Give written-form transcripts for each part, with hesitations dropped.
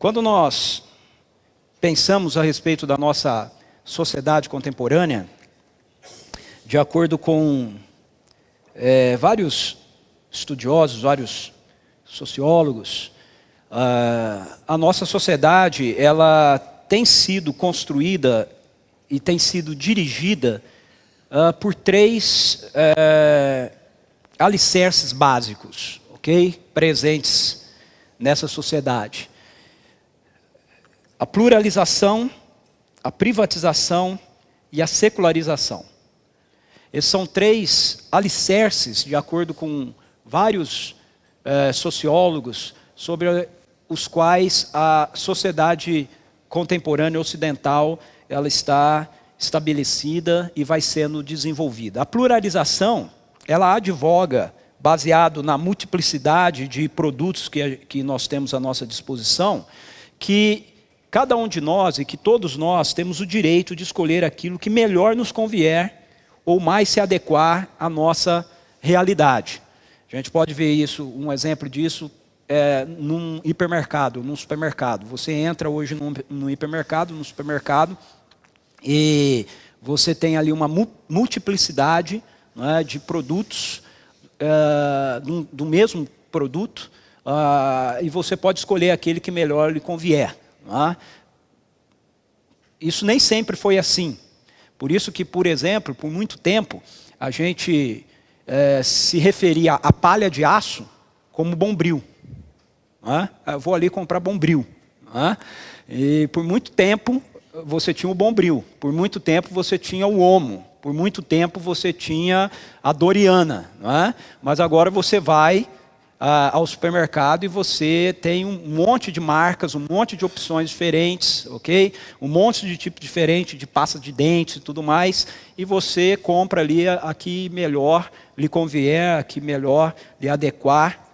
Quando nós pensamos a respeito da nossa sociedade contemporânea, de acordo com vários estudiosos, vários sociólogos, a nossa sociedade ela tem sido construída e tem sido dirigida por três alicerces básicos, ok? Presentes nessa sociedade. A pluralização, a privatização e a secularização. Esses são três alicerces, de acordo com vários sociólogos, sobre os quais a sociedade contemporânea ocidental ela está estabelecida e vai sendo desenvolvida. A pluralização, ela advoga, baseado na multiplicidade de produtos que nós temos à nossa disposição, que cada um de nós e que todos nós temos o direito de escolher aquilo que melhor nos convier ou mais se adequar à nossa realidade. A gente pode ver isso, um exemplo disso, num hipermercado, num supermercado. Você entra hoje num hipermercado, no supermercado, e você tem ali uma multiplicidade, né, de produtos do mesmo produto, e você pode escolher aquele que melhor lhe convier. Isso nem sempre foi assim. Por isso que, por exemplo, por muito tempo, a gente se referia à palha de aço como bombril. Eu vou ali comprar bombril. E por muito tempo você tinha o bombril, por muito tempo você tinha o Omo, por muito tempo você tinha a Doriana. Mas agora você vai ao supermercado e você tem um monte de marcas, um monte de opções diferentes, ok? Um monte de tipo diferente de pasta de dentes e tudo mais, e você compra ali a que melhor lhe convier, a que melhor lhe adequar,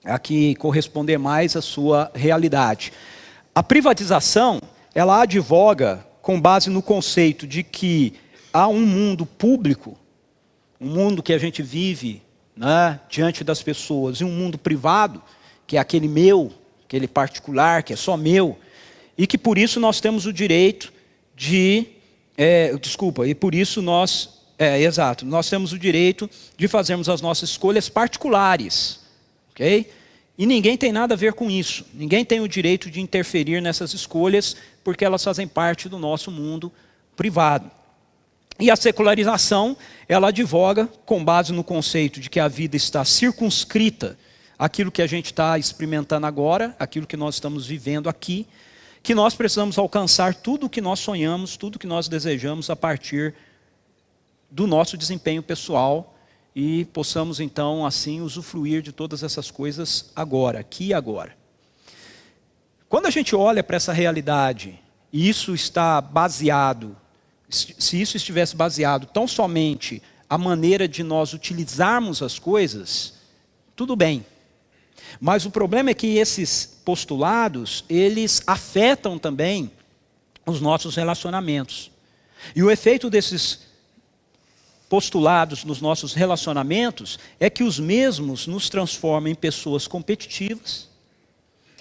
a que corresponder mais à sua realidade. A privatização, ela advoga com base no conceito de que há um mundo público, um mundo que a gente vive, né, diante das pessoas, e um mundo privado, que é aquele meu, aquele particular, que é só meu, e que por isso nós temos o direito de, e por isso nós temos o direito de fazermos as nossas escolhas particulares, ok? E ninguém tem nada a ver com isso, ninguém tem o direito de interferir nessas escolhas, porque elas fazem parte do nosso mundo privado. E a secularização, ela advoga com base no conceito de que a vida está circunscrita àquilo que a gente está experimentando agora, aquilo que nós estamos vivendo aqui, que nós precisamos alcançar tudo o que nós sonhamos, tudo o que nós desejamos a partir do nosso desempenho pessoal e possamos então assim usufruir de todas essas coisas agora, aqui e agora. Quando a gente olha para essa realidade e isso está baseado, se isso estivesse baseado tão somente a maneira de nós utilizarmos as coisas, tudo bem. Mas o problema é que esses postulados, eles afetam também os nossos relacionamentos. E o efeito desses postulados nos nossos relacionamentos é que os mesmos nos transformam em pessoas competitivas,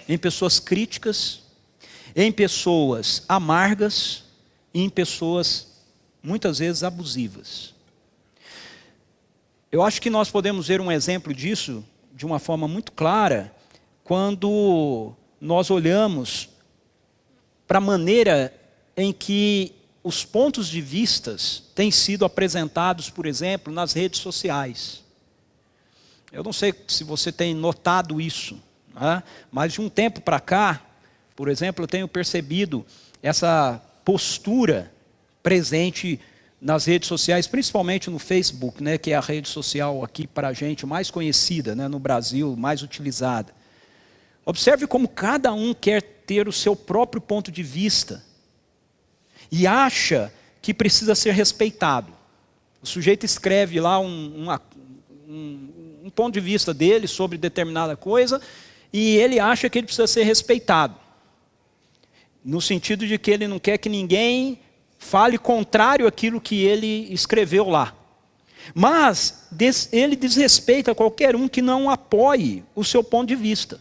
em pessoas críticas, em pessoas amargas, e em pessoas, muitas vezes, abusivas. Eu acho que nós podemos ver um exemplo disso de uma forma muito clara quando nós olhamos para a maneira em que os pontos de vistas têm sido apresentados, por exemplo, nas redes sociais. Eu não sei se você tem notado isso, né? Mas de um tempo para cá, por exemplo, eu tenho percebido essa postura presente nas redes sociais, principalmente no Facebook, né, que é a rede social aqui para a gente mais conhecida, né, no Brasil, mais utilizada. Observe como cada um quer ter o seu próprio ponto de vista e acha que precisa ser respeitado. O sujeito escreve lá um ponto de vista dele sobre determinada coisa e ele acha que ele precisa ser respeitado. No sentido de que ele não quer que ninguém fale contrário àquilo que ele escreveu lá. Mas ele desrespeita qualquer um que não apoie o seu ponto de vista.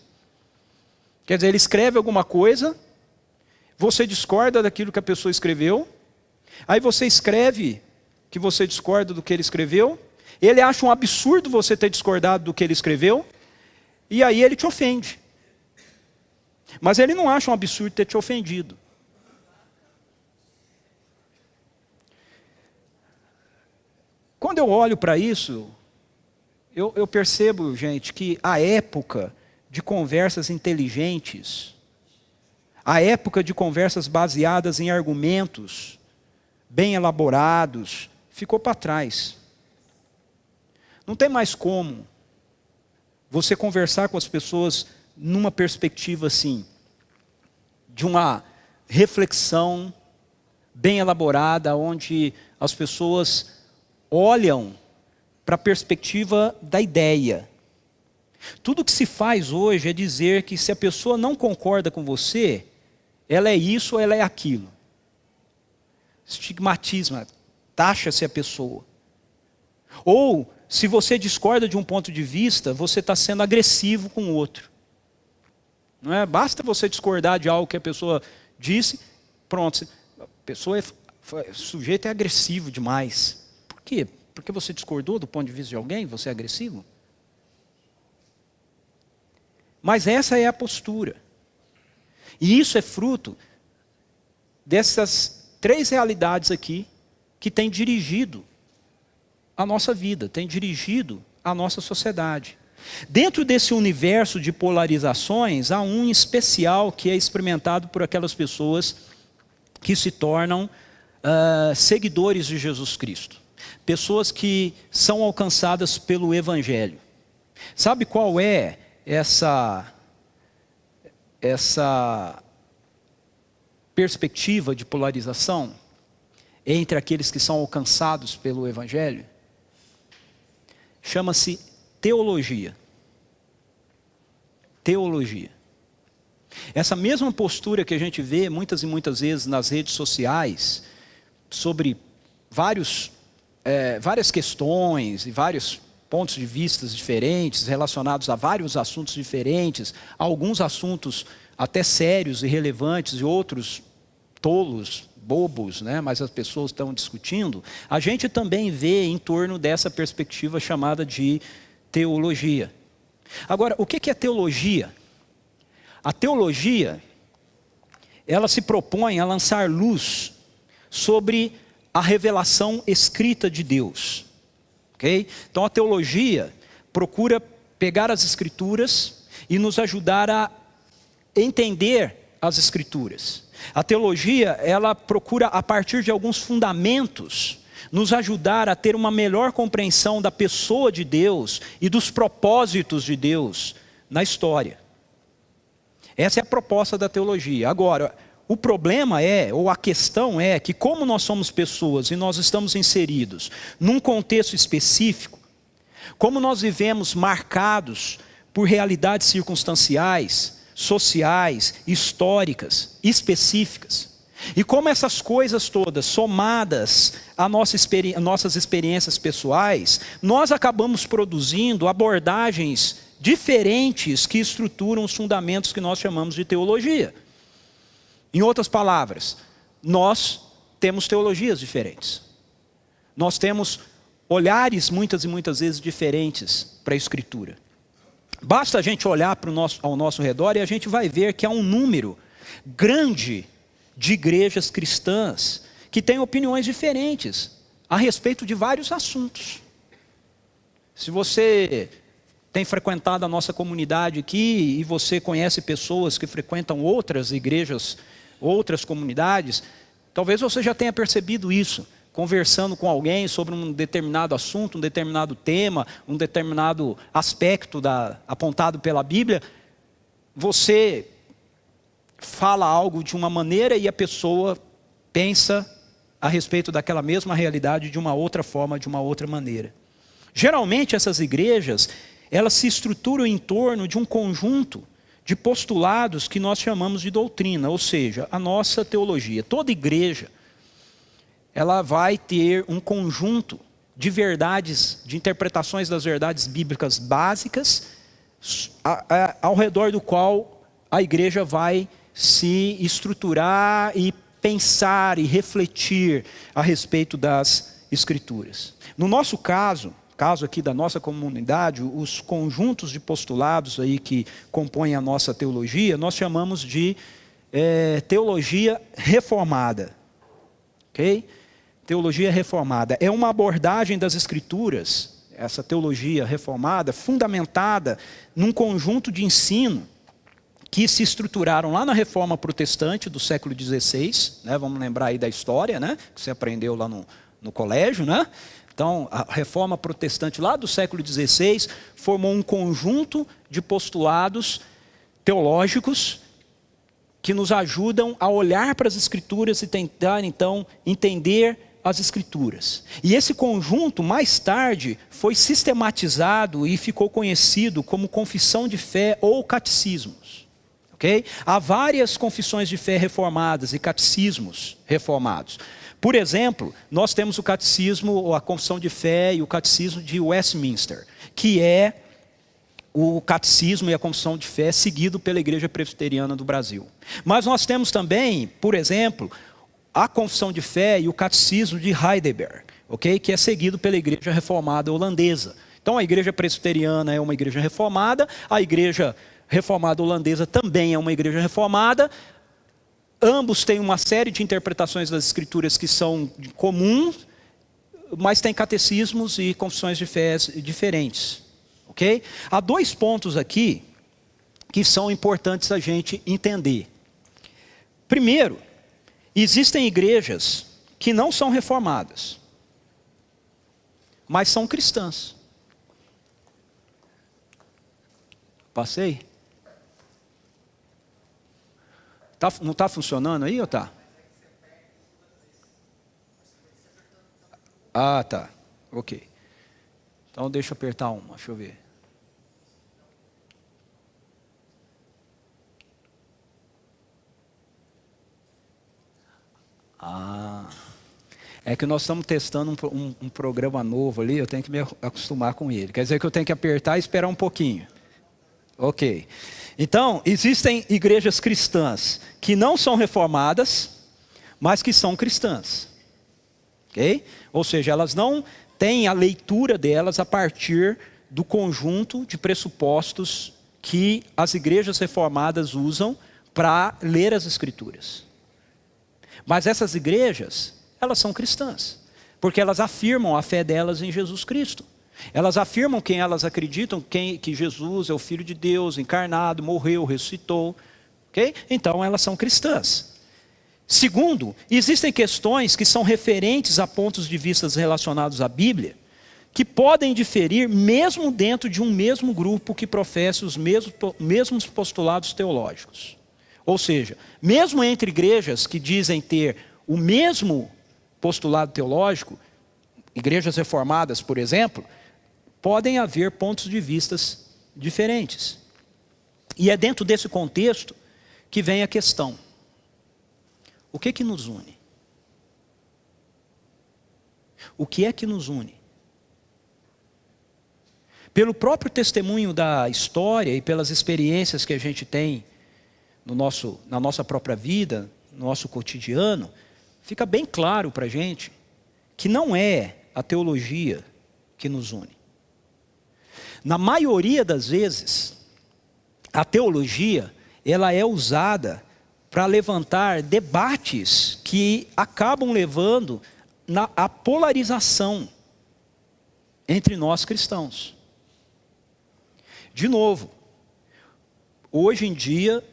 Quer dizer, ele escreve alguma coisa, você discorda daquilo que a pessoa escreveu, aí você escreve que você discorda do que ele escreveu, ele acha um absurdo você ter discordado do que ele escreveu, e aí ele te ofende. Mas ele não acha um absurdo ter te ofendido. Quando eu olho para isso, eu percebo, gente, que a época de conversas inteligentes, a época de conversas baseadas em argumentos bem elaborados, ficou para trás. Não tem mais como você conversar com as pessoas numa perspectiva assim, de uma reflexão bem elaborada, onde as pessoas olham para a perspectiva da ideia. Tudo que se faz hoje é dizer que se a pessoa não concorda com você, ela é isso ou ela é aquilo. Estigmatismo, taxa-se a pessoa. Ou, se você discorda de um ponto de vista, você está sendo agressivo com o outro. Não é? Basta você discordar de algo que a pessoa disse, pronto, a pessoa o sujeito é agressivo demais. Por quê? Porque você discordou do ponto de vista de alguém, você é agressivo? Mas essa é a postura. E isso é fruto dessas 3 realidades aqui que têm dirigido a nossa vida, têm dirigido a nossa sociedade. Dentro desse universo de polarizações, há um especial que é experimentado por aquelas pessoas que se tornam seguidores de Jesus Cristo. Pessoas que são alcançadas pelo Evangelho. Sabe qual é essa perspectiva de polarização entre aqueles que são alcançados pelo Evangelho? Chama-se teologia. Teologia. Essa mesma postura que a gente vê muitas e muitas vezes nas redes sociais, sobre várias questões e vários pontos de vista diferentes, relacionados a vários assuntos diferentes, alguns assuntos até sérios e relevantes e outros tolos, bobos, né? Mas as pessoas estão discutindo. A gente também vê em torno dessa perspectiva chamada de teologia. Agora, o que é teologia? A teologia, ela se propõe a lançar luz sobre a revelação escrita de Deus. Okay? Então a teologia procura pegar as Escrituras e nos ajudar a entender as Escrituras. A teologia, ela procura, a partir de alguns fundamentos, nos ajudar a ter uma melhor compreensão da pessoa de Deus e dos propósitos de Deus na história. Essa é a proposta da teologia. Agora, o problema ou a questão é que, como nós somos pessoas e nós estamos inseridos num contexto específico, como nós vivemos marcados por realidades circunstanciais, sociais, históricas, específicas, e como essas coisas todas, somadas a nossas experiências pessoais, nós acabamos produzindo abordagens diferentes que estruturam os fundamentos que nós chamamos de teologia. Em outras palavras, nós temos teologias diferentes. Nós temos olhares muitas e muitas vezes diferentes para a Escritura. Basta a gente olhar ao nosso redor e a gente vai ver que há um número grande de igrejas cristãs que têm opiniões diferentes a respeito de vários assuntos. Se você tem frequentado a nossa comunidade aqui e você conhece pessoas que frequentam outras igrejas, outras comunidades, talvez você já tenha percebido isso, conversando com alguém sobre um determinado assunto, um determinado tema, um determinado aspecto apontado pela Bíblia, você fala algo de uma maneira e a pessoa pensa a respeito daquela mesma realidade de uma outra forma, de uma outra maneira. Geralmente essas igrejas, elas se estruturam em torno de um conjunto de postulados que nós chamamos de doutrina, ou seja, a nossa teologia. Toda igreja, ela vai ter um conjunto de verdades, de interpretações das verdades bíblicas básicas, ao redor do qual a igreja vai se estruturar e pensar e refletir a respeito das Escrituras. No nosso caso aqui da nossa comunidade, os conjuntos de postulados aí que compõem a nossa teologia, nós chamamos de teologia reformada. Ok? Teologia reformada é uma abordagem das Escrituras, essa teologia reformada, fundamentada num conjunto de ensino que se estruturaram lá na Reforma Protestante do século XVI, né? Vamos lembrar aí da história, né? Que você aprendeu lá no colégio, né? Então, a Reforma Protestante lá do século XVI formou um conjunto de postulados teológicos que nos ajudam a olhar para as Escrituras e tentar, então, entender as Escrituras. E esse conjunto, mais tarde, foi sistematizado e ficou conhecido como confissão de fé ou catecismos. Okay? Há várias confissões de fé reformadas e catecismos reformados. Por exemplo, nós temos o catecismo, ou a confissão de fé e o catecismo de Westminster, que é o catecismo e a confissão de fé seguido pela Igreja Presbiteriana do Brasil. Mas nós temos também, por exemplo, a confissão de fé e o catecismo de Heidelberg, okay? Que é seguido pela Igreja Reformada Holandesa. Então a Igreja Presbiteriana é uma igreja reformada, a Igreja Reformada Holandesa também é uma igreja reformada. Ambos têm uma série de interpretações das Escrituras que são comuns, mas têm catecismos e confissões de fé diferentes. Okay? Há dois pontos aqui que são importantes a gente entender. Primeiro, existem igrejas que não são reformadas, mas são cristãs. Passei? Não está funcionando aí ou está? Ah, tá. Ok. Então deixa eu apertar uma, deixa eu ver. É que nós estamos testando um programa novo ali, eu tenho que me acostumar com ele. Quer dizer que eu tenho que apertar e esperar um pouquinho. Ok. Então, existem igrejas cristãs que não são reformadas, mas que são cristãs. Ok? Ou seja, elas não têm a leitura delas a partir do conjunto de pressupostos que as igrejas reformadas usam para ler as Escrituras. Mas essas igrejas, elas são cristãs, porque elas afirmam a fé delas em Jesus Cristo. Elas afirmam quem elas acreditam, que Jesus é o Filho de Deus, encarnado, morreu, ressuscitou. Okay? Então elas são cristãs. Segundo, existem questões que são referentes a pontos de vista relacionados à Bíblia, que podem diferir mesmo dentro de um mesmo grupo que professa os mesmos postulados teológicos. Ou seja, mesmo entre igrejas que dizem ter o mesmo postulado teológico, igrejas reformadas, por exemplo, podem haver pontos de vistas diferentes. E é dentro desse contexto que vem a questão: o que que nos une? O que é que nos une? Pelo próprio testemunho da história e pelas experiências que a gente tem na nossa própria vida, no nosso cotidiano, fica bem claro para a gente que não é a teologia que nos une. Na maioria das vezes, a teologia, ela é usada para levantar debates que acabam levando à polarização entre nós cristãos. De novo, hoje em dia,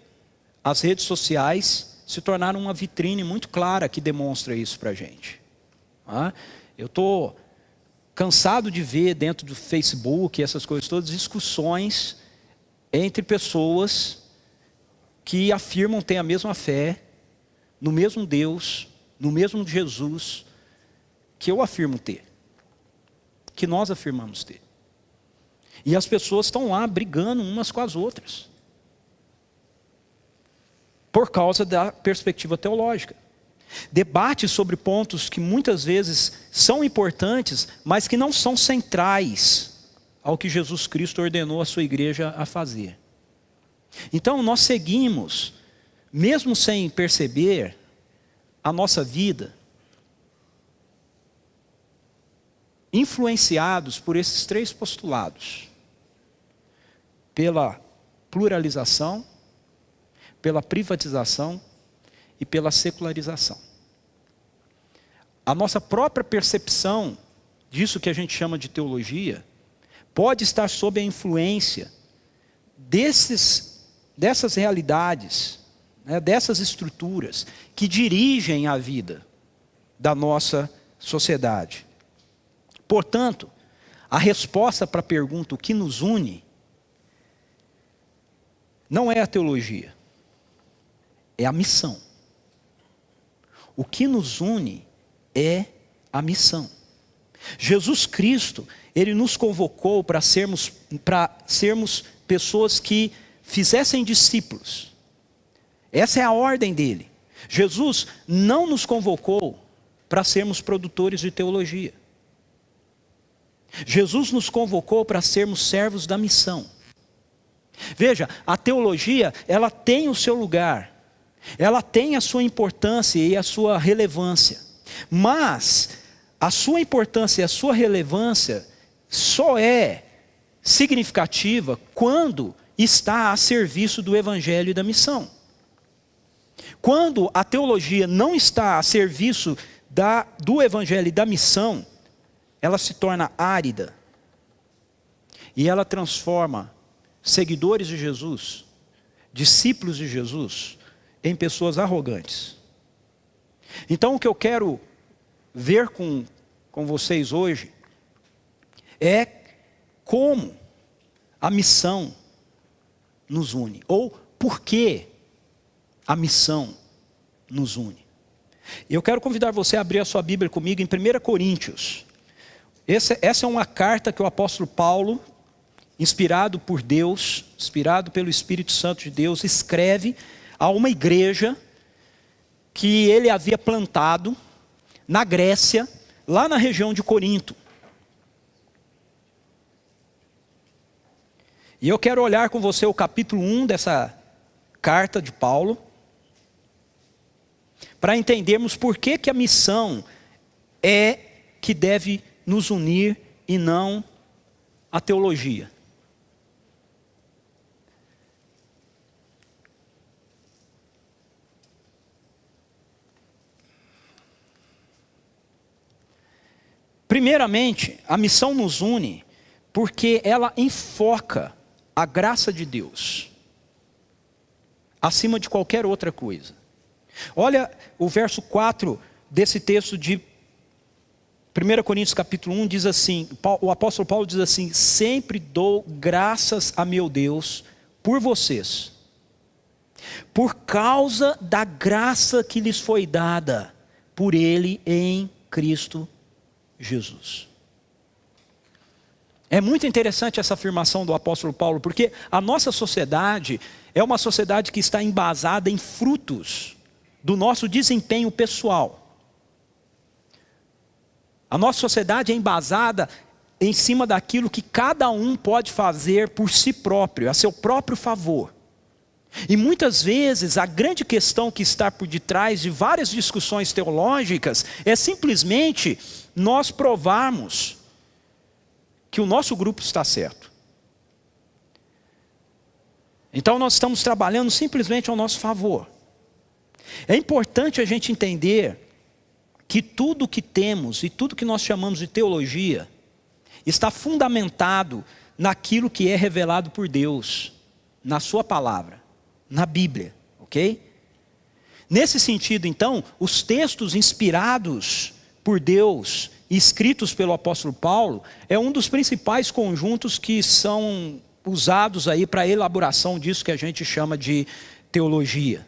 as redes sociais se tornaram uma vitrine muito clara que demonstra isso para a gente. Eu estou cansado de ver dentro do Facebook, essas coisas todas, discussões entre pessoas que afirmam ter a mesma fé, no mesmo Deus, no mesmo Jesus, que eu afirmo ter, que nós afirmamos ter. E as pessoas estão lá brigando umas com as outras, por causa da perspectiva teológica. Debates sobre pontos que muitas vezes são importantes, mas que não são centrais ao que Jesus Cristo ordenou a sua igreja a fazer. Então nós seguimos, mesmo sem perceber, a nossa vida influenciados por esses três postulados: pela pluralização, pela privatização e pela secularização. A nossa própria percepção disso que a gente chama de teologia pode estar sob a influência dessas realidades, né, dessas estruturas que dirigem a vida da nossa sociedade. Portanto, a resposta para a pergunta o que nos une não é a teologia, é a missão. O que nos une é a missão. Jesus Cristo, Ele nos convocou para sermos pessoas que fizessem discípulos. Essa é a ordem dele. Jesus não nos convocou para sermos produtores de teologia. Jesus nos convocou para sermos servos da missão. Veja, a teologia, ela tem o seu lugar, ela tem a sua importância e a sua relevância, mas a sua importância e a sua relevância só é significativa quando está a serviço do evangelho e da missão. Quando a teologia não está a serviço do evangelho e da missão, ela se torna árida e ela transforma seguidores de Jesus, discípulos de Jesus, em pessoas arrogantes. Então o que eu quero ver com vocês hoje é como a missão nos une, ou por que a missão nos une. Eu quero convidar você a abrir a sua Bíblia comigo em 1 Coríntios. Essa é uma carta que o apóstolo Paulo, inspirado por Deus, inspirado pelo Espírito Santo de Deus, escreve a uma igreja que ele havia plantado na Grécia, lá na região de Corinto. E eu quero olhar com você o capítulo 1 dessa carta de Paulo, para entendermos por que a missão é que deve nos unir e não a teologia. Primeiramente, a missão nos une porque ela enfoca a graça de Deus acima de qualquer outra coisa. Olha o verso 4 desse texto de 1 Coríntios capítulo 1, diz assim, o apóstolo Paulo diz assim: sempre dou graças a meu Deus por vocês, por causa da graça que lhes foi dada por Ele em Cristo Jesus. É muito interessante essa afirmação do apóstolo Paulo, porque a nossa sociedade é uma sociedade que está embasada em frutos do nosso desempenho pessoal. A nossa sociedade é embasada em cima daquilo que cada um pode fazer por si próprio, a seu próprio favor. E muitas vezes a grande questão que está por detrás de várias discussões teológicas é simplesmente nós provarmos que o nosso grupo está certo. Então nós estamos trabalhando simplesmente ao nosso favor. É importante a gente entender que tudo que temos e tudo que nós chamamos de teologia está fundamentado naquilo que é revelado por Deus, na sua palavra, na Bíblia, ok? Nesse sentido, então, os textos inspirados por Deus e escritos pelo apóstolo Paulo é um dos principais conjuntos que são usados aí para a elaboração disso que a gente chama de teologia.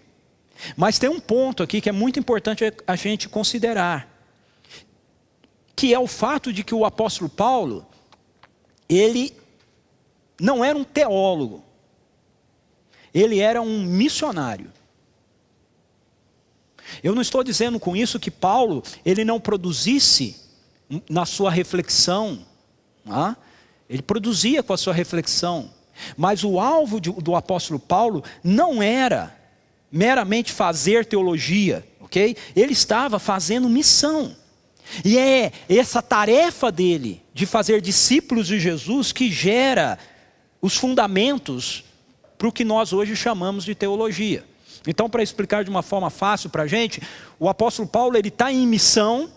Mas tem um ponto aqui que é muito importante a gente considerar, que é o fato de que o apóstolo Paulo, ele não era um teólogo, ele era um missionário. Eu não estou dizendo com isso que Paulo, ele não produzisse na sua reflexão, ele produzia com a sua reflexão, Mas o alvo do apóstolo Paulo não era meramente fazer teologia, ok? Ele estava fazendo missão. E é essa tarefa dele de fazer discípulos de Jesus que gera os fundamentos para o que nós hoje chamamos de teologia. Então, para explicar de uma forma fácil para a gente, o apóstolo Paulo ele está em missão,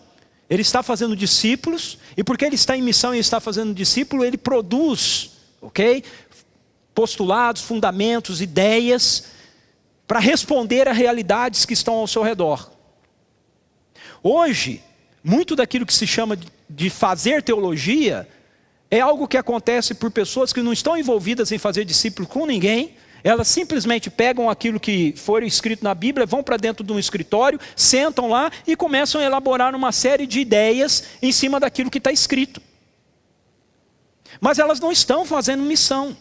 ele está fazendo discípulos, e porque ele está em missão e está fazendo discípulo, ele produz, ok? Postulados, fundamentos, ideias, para responder a realidades que estão ao seu redor. Hoje, muito daquilo que se chama de fazer teologia é algo que acontece por pessoas que não estão envolvidas em fazer discípulo com ninguém. Elas simplesmente pegam aquilo que for escrito na Bíblia, vão para dentro de um escritório, sentam lá e começam a elaborar uma série de ideias em cima daquilo que está escrito. Mas elas não estão fazendo missão.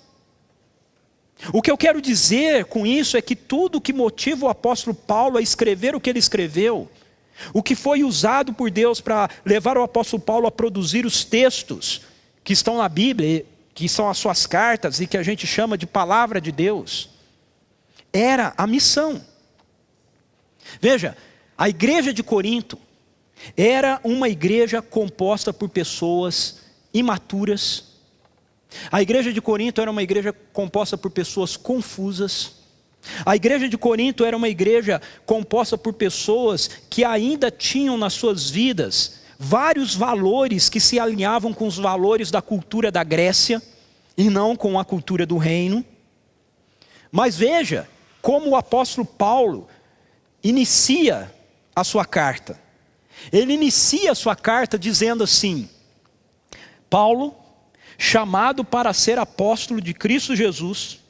O que eu quero dizer com isso é que tudo que motiva o apóstolo Paulo a escrever o que ele escreveu, o que foi usado por Deus para levar o apóstolo Paulo a produzir os textos que estão na Bíblia, que são as suas cartas e que a gente chama de palavra de Deus, era a missão. Veja, a igreja de Corinto era uma igreja composta por pessoas imaturas. A igreja de Corinto era uma igreja composta por pessoas confusas. A igreja de Corinto era uma igreja composta por pessoas que ainda tinham nas suas vidas vários valores que se alinhavam com os valores da cultura da Grécia e não com a cultura do reino. Mas veja como o apóstolo Paulo inicia a sua carta. Ele inicia a sua carta dizendo assim: Paulo, chamado para ser apóstolo de Cristo Jesus,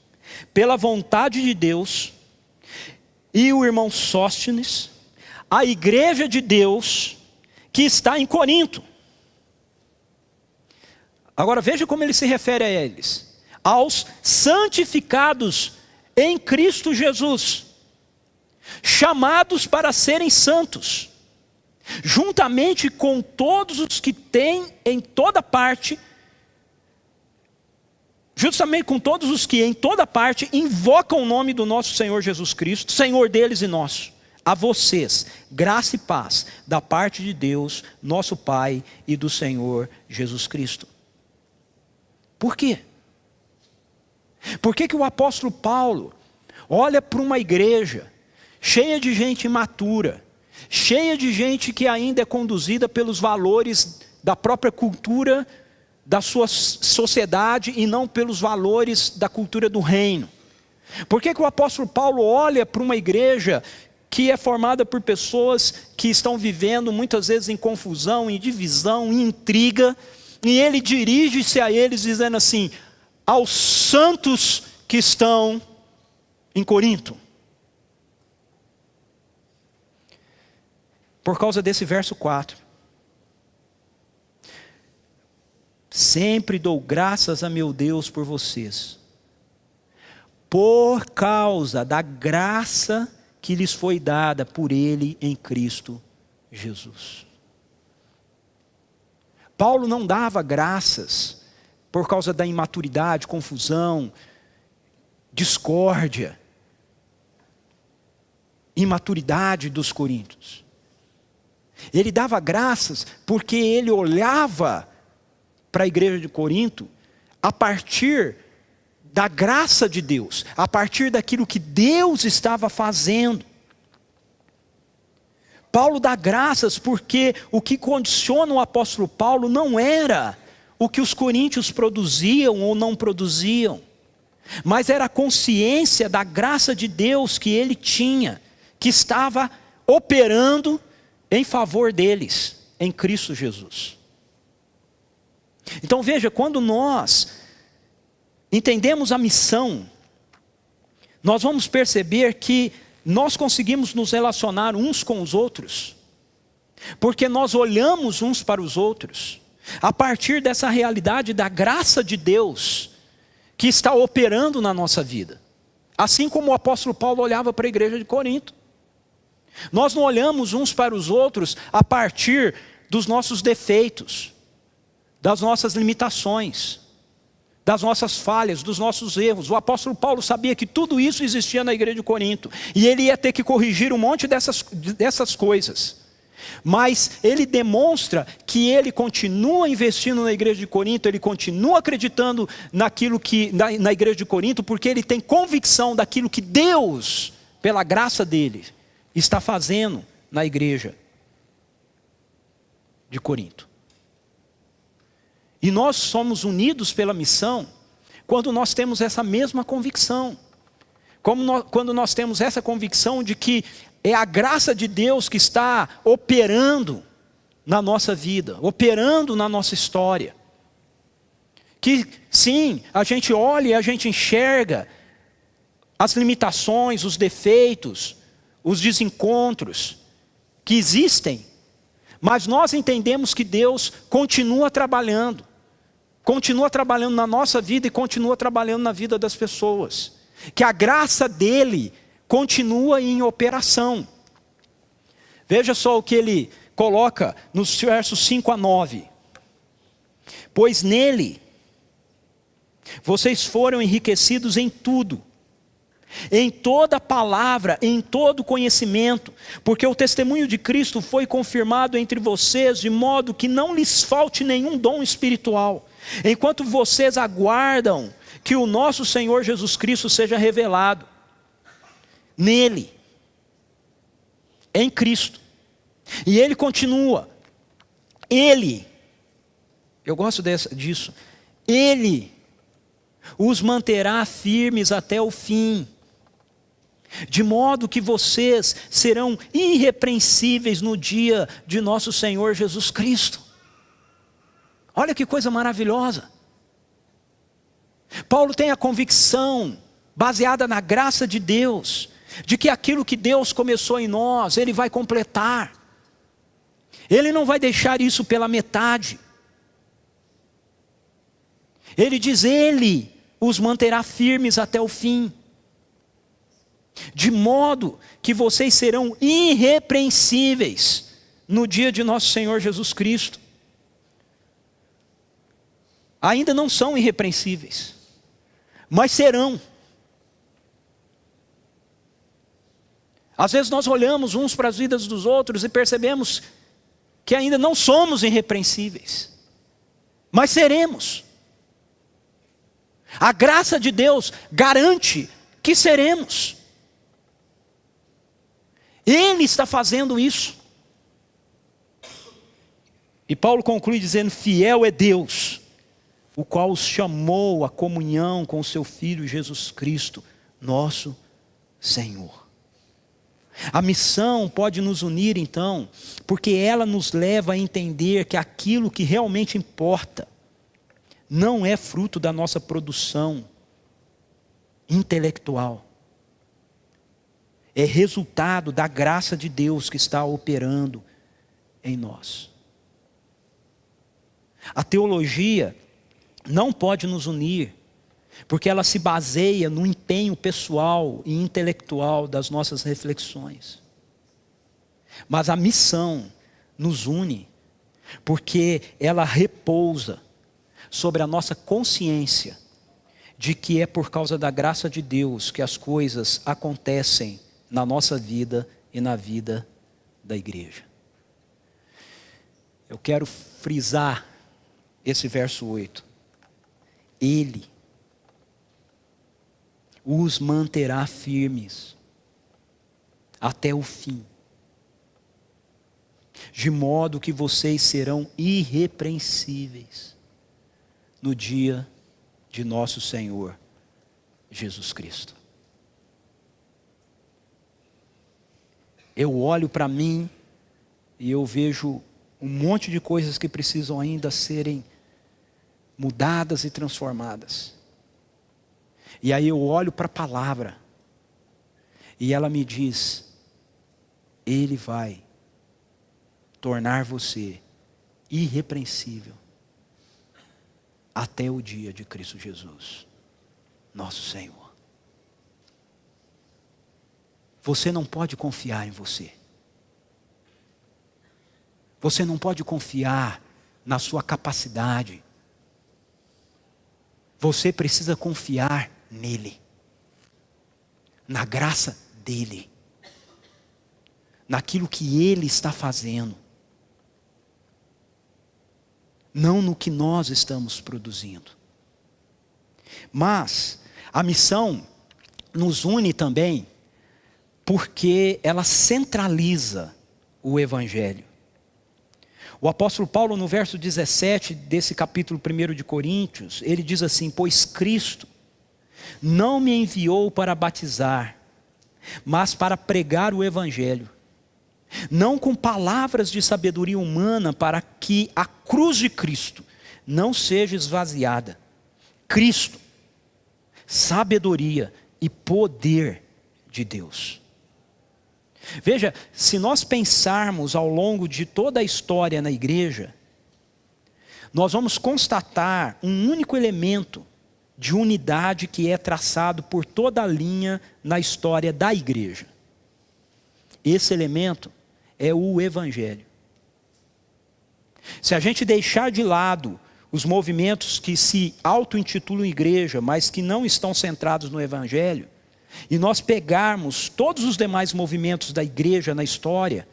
pela vontade de Deus, e o irmão Sóstenes, a igreja de Deus que está em Corinto. Agora veja como ele se refere a eles: aos santificados em Cristo Jesus, chamados para serem santos, juntamente com todos os que têm em toda parte, justamente com todos os que em toda parte invocam o nome do nosso Senhor Jesus Cristo, Senhor deles e nosso. A vocês, graça e paz da parte de Deus, nosso Pai, e do Senhor Jesus Cristo. Por quê? Por que o apóstolo Paulo olha para uma igreja cheia de gente imatura, cheia de gente que ainda é conduzida pelos valores da própria cultura da sua sociedade e não pelos valores da cultura do reino? Por que o apóstolo Paulo olha para uma igreja que é formada por pessoas que estão vivendo muitas vezes em confusão, em divisão, em intriga, e ele dirige-se a eles dizendo assim: aos santos que estão em Corinto? Por causa desse verso 4. Sempre dou graças a meu Deus por vocês, por causa da graça que lhes foi dada por Ele em Cristo Jesus. Paulo não dava graças por causa da imaturidade, confusão, discórdia, imaturidade dos coríntios. Ele dava graças porque ele olhava para a igreja de Corinto a partir da graça de Deus, a partir daquilo que Deus estava fazendo. Paulo dá graças porque o que condiciona o apóstolo Paulo não era o que os coríntios produziam ou não produziam, mas era a consciência da graça de Deus que ele tinha, que estava operando em favor deles, em Cristo Jesus. Então veja, quando nós entendemos a missão, nós vamos perceber que nós conseguimos nos relacionar uns com os outros, porque nós olhamos uns para os outros, a partir dessa realidade da graça de Deus, que está operando na nossa vida. Assim como o apóstolo Paulo olhava para a igreja de Corinto. Nós não olhamos uns para os outros a partir dos nossos defeitos, das nossas limitações. das nossas falhas, dos nossos erros. O apóstolo Paulo sabia que tudo isso existia na igreja de Corinto, e ele ia ter que corrigir um monte dessas coisas. Mas ele demonstra que ele continua investindo na igreja de Corinto, ele continua acreditando naquilo que na igreja de Corinto, porque ele tem convicção daquilo que Deus, pela graça dele, está fazendo na igreja de Corinto. E nós somos unidos pela missão quando nós temos essa mesma convicção. Quando nós temos essa convicção de que é a graça de Deus que está operando na nossa vida, operando na nossa história. Que sim, a gente olha e a gente enxerga as limitações, os defeitos, os desencontros que existem, mas nós entendemos que Deus continua trabalhando na nossa vida e continua trabalhando na vida das pessoas. Que a graça dele continua em operação. Veja só o que ele coloca nos versos 5 a 9. Pois nele vocês foram enriquecidos em tudo, em toda palavra, em todo conhecimento, porque o testemunho de Cristo foi confirmado entre vocês, de modo que não lhes falte nenhum dom espiritual, enquanto vocês aguardam que o nosso Senhor Jesus Cristo seja revelado. Nele, em Cristo. E ele continua, eu gosto disso, ele os manterá firmes até o fim, de modo que vocês serão irrepreensíveis no dia de nosso Senhor Jesus Cristo. Olha que coisa maravilhosa. Paulo tem a convicção, baseada na graça de Deus, de que aquilo que Deus começou em nós, Ele vai completar. Ele não vai deixar isso pela metade. Ele diz, Ele os manterá firmes até o fim, de modo que vocês serão irrepreensíveis no dia de nosso Senhor Jesus Cristo. Ainda não são irrepreensíveis, mas serão. Às vezes nós olhamos uns para as vidas dos outros e percebemos que ainda não somos irrepreensíveis, mas seremos. A graça de Deus garante que seremos. Ele está fazendo isso. E Paulo conclui dizendo, fiel é Deus, o qual os chamou à comunhão com o seu Filho Jesus Cristo, nosso Senhor. A missão pode nos unir então, porque ela nos leva a entender que aquilo que realmente importa não é fruto da nossa produção intelectual. É resultado da graça de Deus que está operando em nós. A teologia não pode nos unir, porque ela se baseia no empenho pessoal e intelectual das nossas reflexões. Mas a missão nos une, porque ela repousa sobre a nossa consciência de que é por causa da graça de Deus que as coisas acontecem na nossa vida e na vida da igreja. Eu quero frisar esse verso 8. Ele os manterá firmes até o fim, de modo que vocês serão irrepreensíveis no dia de nosso Senhor Jesus Cristo. Eu olho para mim e eu vejo um monte de coisas que precisam ainda serem mudadas e transformadas. E aí eu olho para a palavra e ela me diz, Ele vai tornar você irrepreensível até o dia de Cristo Jesus, nosso Senhor. Você não pode confiar em você. Você não pode confiar na sua capacidade. Você precisa confiar nele, na graça dele, naquilo que ele está fazendo, não no que nós estamos produzindo. Mas a missão nos une também porque ela centraliza o Evangelho. O apóstolo Paulo, no verso 17 desse capítulo 1 de Coríntios, ele diz assim: pois Cristo não me enviou para batizar, mas para pregar o Evangelho, não com palavras de sabedoria humana, para que a cruz de Cristo não seja esvaziada. Cristo, sabedoria e poder de Deus. Veja, se nós pensarmos ao longo de toda a história na igreja, nós vamos constatar um único elemento de unidade que é traçado por toda a linha na história da igreja. Esse elemento é o Evangelho. Se a gente deixar de lado os movimentos que se auto-intitulam igreja, mas que não estão centrados no Evangelho, e nós pegarmos todos os demais movimentos da igreja na história,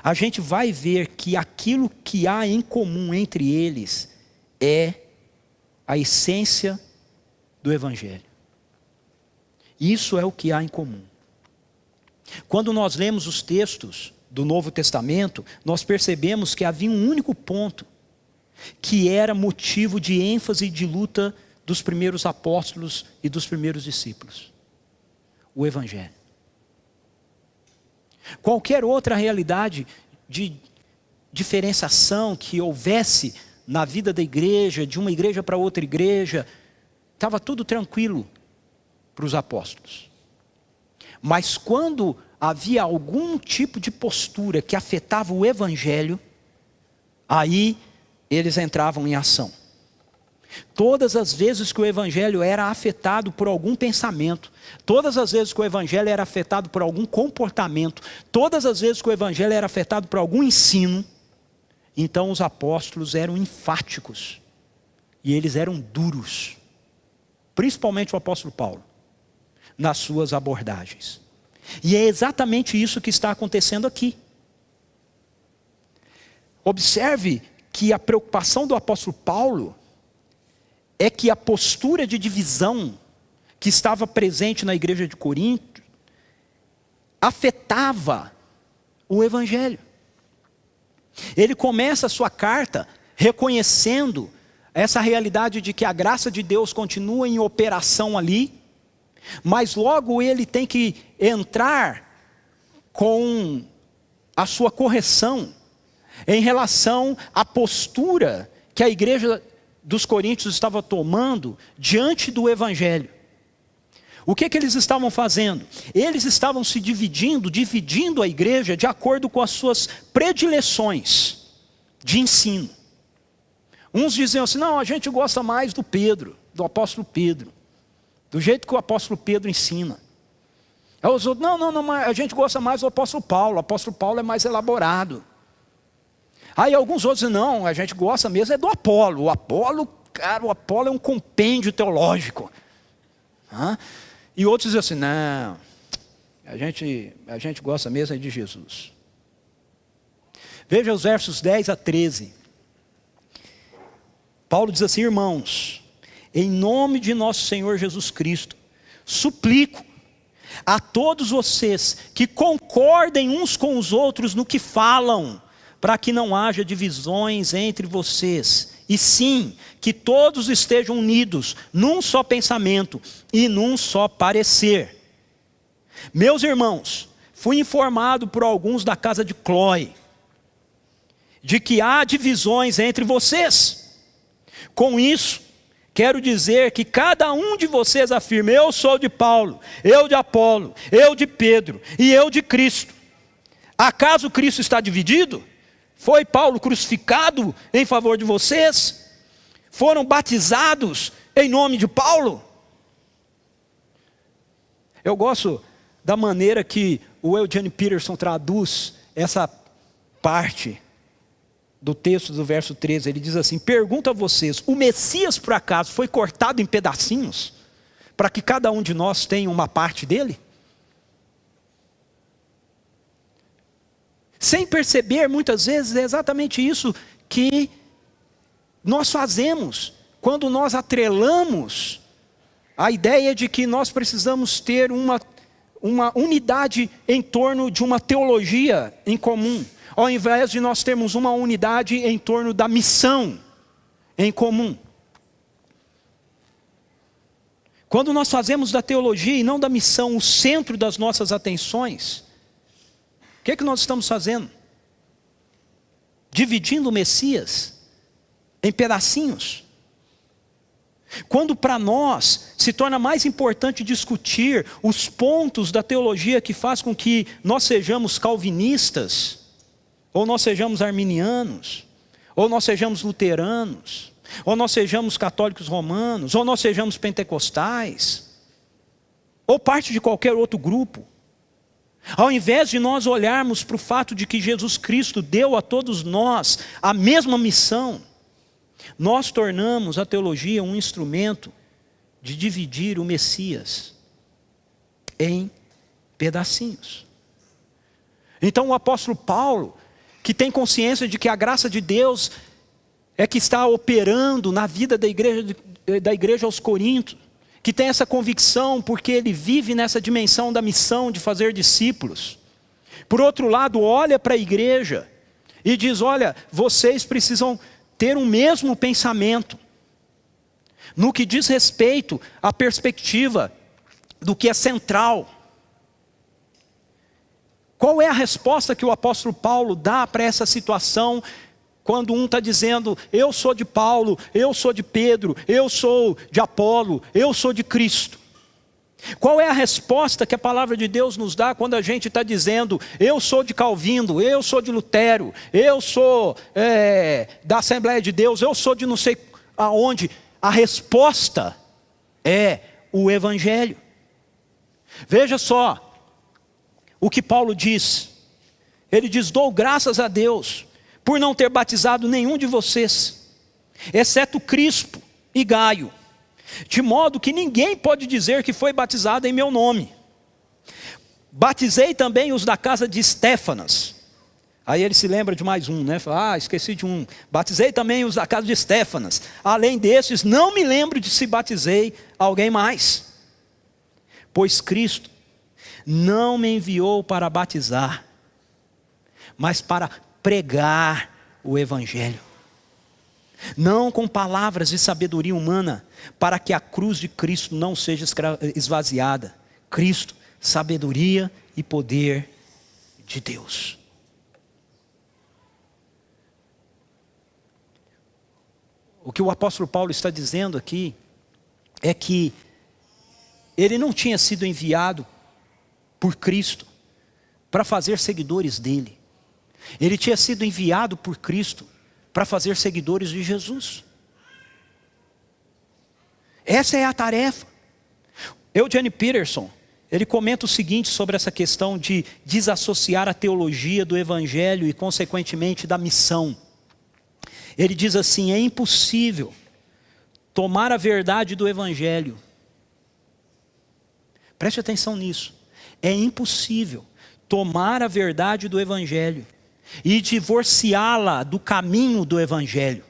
a gente vai ver que aquilo que há em comum entre eles é a essência do Evangelho. Isso é o que há em comum. Quando nós lemos os textos do Novo Testamento, nós percebemos que havia um único ponto que era motivo de ênfase e de luta dos primeiros apóstolos e dos primeiros discípulos: o Evangelho. Qualquer outra realidade de diferenciação que houvesse na vida da igreja, de uma igreja para outra igreja, estava tudo tranquilo para os apóstolos. Mas quando havia algum tipo de postura que afetava o Evangelho, aí eles entravam em ação. Todas as vezes que o Evangelho era afetado por algum pensamento, todas as vezes que o Evangelho era afetado por algum comportamento, todas as vezes que o Evangelho era afetado por algum ensino, então os apóstolos eram enfáticos e eles eram duros, principalmente o apóstolo Paulo, nas suas abordagens. E é exatamente isso que está acontecendo aqui. Observe que a preocupação do apóstolo Paulo é que a postura de divisão que estava presente na igreja de Corinto afetava o Evangelho. Ele começa a sua carta reconhecendo essa realidade de que a graça de Deus continua em operação ali, mas logo ele tem que entrar com a sua correção em relação à postura que a igreja dos coríntios estava tomando diante do Evangelho. O que eles estavam fazendo? Eles estavam se dividindo a igreja de acordo com as suas predileções de ensino. Uns diziam assim: não, a gente gosta mais do Pedro, do apóstolo Pedro, do jeito que o apóstolo Pedro ensina. Aí os outros: não, a gente gosta mais do apóstolo Paulo, o apóstolo Paulo é mais elaborado. Aí alguns outros dizem: não, a gente gosta mesmo é do Apolo. O Apolo é um compêndio teológico. E outros dizem assim: não, a gente gosta mesmo é de Jesus. Veja os versos 10 a 13. Paulo diz assim: irmãos, em nome de nosso Senhor Jesus Cristo, suplico a todos vocês que concordem uns com os outros no que falam, para que não haja divisões entre vocês, e sim, que todos estejam unidos num só pensamento e num só parecer. Meus irmãos, fui informado por alguns da casa de Cloé, de que há divisões entre vocês. Com isso, quero dizer que cada um de vocês afirma: eu sou de Paulo, eu de Apolo, eu de Pedro e eu de Cristo. Acaso Cristo está dividido? Foi Paulo crucificado em favor de vocês? Foram batizados em nome de Paulo? Eu gosto da maneira que o Eugene Peterson traduz essa parte do texto do verso 13, ele diz assim: pergunto a vocês, o Messias por acaso foi cortado em pedacinhos, para que cada um de nós tenha uma parte dele? Sem perceber, muitas vezes, é exatamente isso que nós fazemos, quando nós atrelamos a ideia de que nós precisamos ter uma unidade em torno de uma teologia em comum, ao invés de nós termos uma unidade em torno da missão em comum. Quando nós fazemos da teologia e não da missão o centro das nossas atenções, o que é que nós estamos fazendo? Dividindo o Messias em pedacinhos. Quando para nós se torna mais importante discutir os pontos da teologia que faz com que nós sejamos calvinistas, ou nós sejamos arminianos, ou nós sejamos luteranos, ou nós sejamos católicos romanos, ou nós sejamos pentecostais, ou parte de qualquer outro grupo, ao invés de nós olharmos para o fato de que Jesus Cristo deu a todos nós a mesma missão, nós tornamos a teologia um instrumento de dividir o Messias em pedacinhos. Então o apóstolo Paulo, que tem consciência de que a graça de Deus é que está operando na vida da igreja aos Coríntios, que tem essa convicção porque ele vive nessa dimensão da missão de fazer discípulos. Por outro lado, olha para a igreja e diz: olha, vocês precisam ter um mesmo pensamento no que diz respeito à perspectiva do que é central. Qual é a resposta que o apóstolo Paulo dá para essa situação, quando um está dizendo: eu sou de Paulo, eu sou de Pedro, eu sou de Apolo, eu sou de Cristo? Qual é a resposta que a palavra de Deus nos dá quando a gente está dizendo: eu sou de Calvino, eu sou de Lutero, eu sou da Assembleia de Deus, eu sou de não sei aonde? A resposta é o Evangelho. Veja só o que Paulo diz. Ele diz: dou graças a Deus por não ter batizado nenhum de vocês, exceto Crispo e Gaio, de modo que ninguém pode dizer que foi batizado em meu nome. Batizei também os da casa de Estéfanas. Aí ele se lembra de mais um, né? Fala: esqueci de um. Batizei também os da casa de Estéfanas. Além desses, não me lembro de se batizei alguém mais. Pois Cristo não me enviou para batizar, mas para pregar o Evangelho. Não com palavras de sabedoria humana, para que a cruz de Cristo não seja esvaziada. Cristo, sabedoria e poder de Deus. O que o apóstolo Paulo está dizendo aqui é que ele não tinha sido enviado por Cristo para fazer seguidores dele. Ele tinha sido enviado por Cristo para fazer seguidores de Jesus. Essa é a tarefa. Eugene Peterson, ele comenta o seguinte sobre essa questão de desassociar a teologia do Evangelho e consequentemente da missão. Ele diz assim: é impossível tomar a verdade do Evangelho. Preste atenção nisso. É impossível tomar a verdade do Evangelho e divorciá-la do caminho do Evangelho.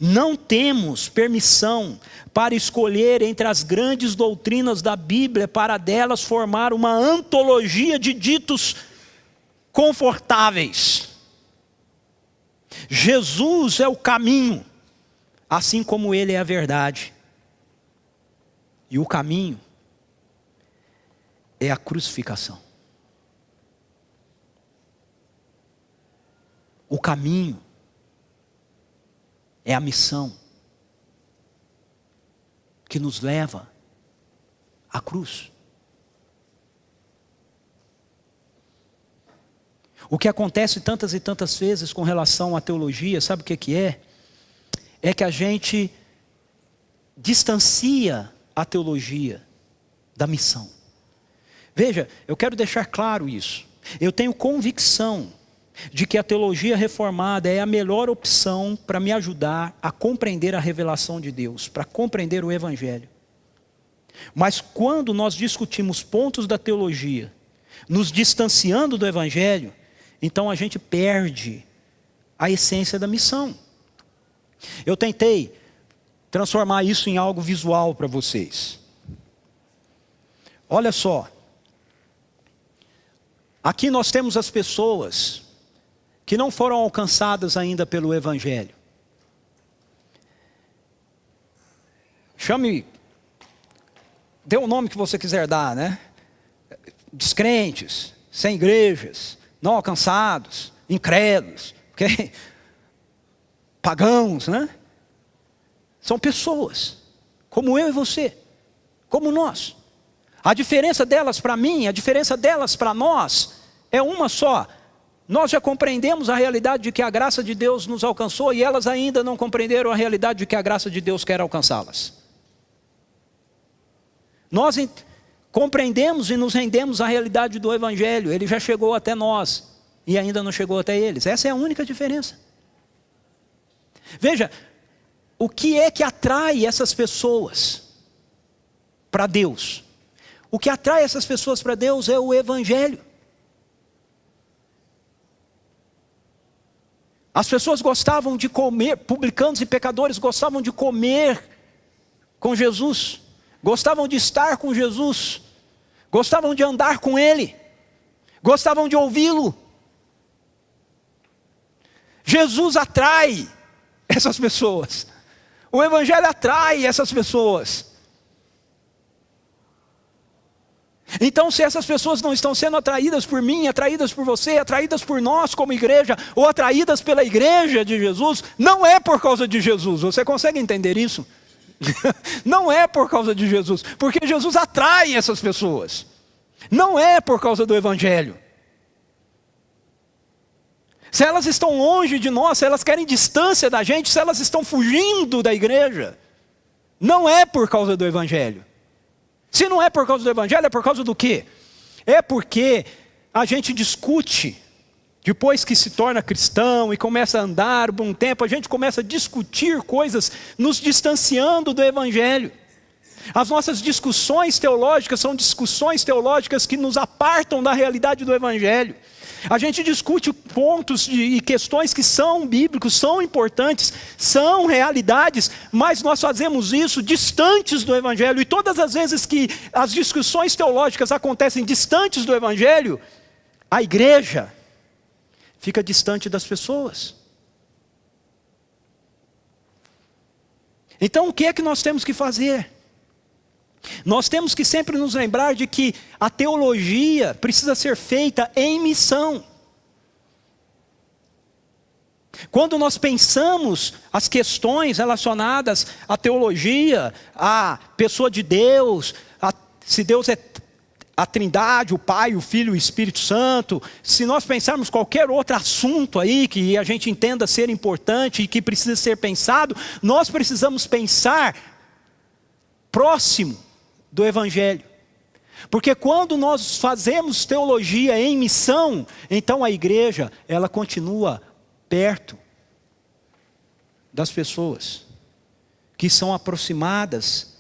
Não temos permissão para escolher entre as grandes doutrinas da Bíblia para delas formar uma antologia de ditos confortáveis. Jesus é o caminho, assim como Ele é a verdade. E o caminho é a crucificação. O caminho é a missão que nos leva à cruz. O que acontece tantas e tantas vezes com relação à teologia, sabe o que é? É que a gente distancia a teologia da missão. Veja, eu quero deixar claro isso. Eu tenho convicção de que a teologia reformada é a melhor opção para me ajudar a compreender a revelação de Deus, para compreender o Evangelho. Mas quando nós discutimos pontos da teologia, nos distanciando do Evangelho, então a gente perde a essência da missão. Eu tentei transformar isso em algo visual para vocês. Olha só. Aqui nós temos as pessoas que não foram alcançadas ainda pelo Evangelho. Dê o nome que você quiser dar, né? Descrentes, sem igrejas, não alcançados, incrédulos, okay? Pagãos, né? São pessoas, como eu e você, como nós. A diferença delas para mim, a diferença delas para nós, é uma só. Nós já compreendemos a realidade de que a graça de Deus nos alcançou, e elas ainda não compreenderam a realidade de que a graça de Deus quer alcançá-las. Nós compreendemos e nos rendemos à realidade do Evangelho. Ele já chegou até nós e ainda não chegou até eles. Essa é a única diferença. Veja, o que é que atrai essas pessoas para Deus? O que atrai essas pessoas para Deus é o Evangelho. As pessoas gostavam de comer, publicanos e pecadores gostavam de comer com Jesus. Gostavam de estar com Jesus, gostavam de andar com Ele, gostavam de ouvi-lo. Jesus atrai essas pessoas, o Evangelho atrai essas pessoas. Então, se essas pessoas não estão sendo atraídas por mim, atraídas por você, atraídas por nós como igreja, ou atraídas pela igreja de Jesus, não é por causa de Jesus. Você consegue entender isso? Não é por causa de Jesus, porque Jesus atrai essas pessoas. Não é por causa do Evangelho. Se elas estão longe de nós, se elas querem distância da gente, se elas estão fugindo da igreja, não é por causa do Evangelho. Se não é por causa do Evangelho, é por causa do quê? É porque a gente discute. Depois que se torna cristão e começa a andar por um tempo, a gente começa a discutir coisas nos distanciando do Evangelho. As nossas discussões teológicas são discussões teológicas que nos apartam da realidade do Evangelho. A gente discute pontos e questões que são bíblicos, são importantes, são realidades, mas nós fazemos isso distantes do Evangelho. E todas as vezes que as discussões teológicas acontecem distantes do Evangelho, a igreja fica distante das pessoas. Então o que é que nós temos que fazer? Nós temos que sempre nos lembrar de que a teologia precisa ser feita em missão. Quando nós pensamos as questões relacionadas à teologia, à pessoa de Deus, se Deus é a Trindade, o Pai, o Filho e o Espírito Santo, se nós pensarmos qualquer outro assunto aí que a gente entenda ser importante e que precisa ser pensado, nós precisamos pensar próximo do Evangelho. Porque quando nós fazemos teologia em missão, então a igreja, ela continua perto das pessoas que são aproximadas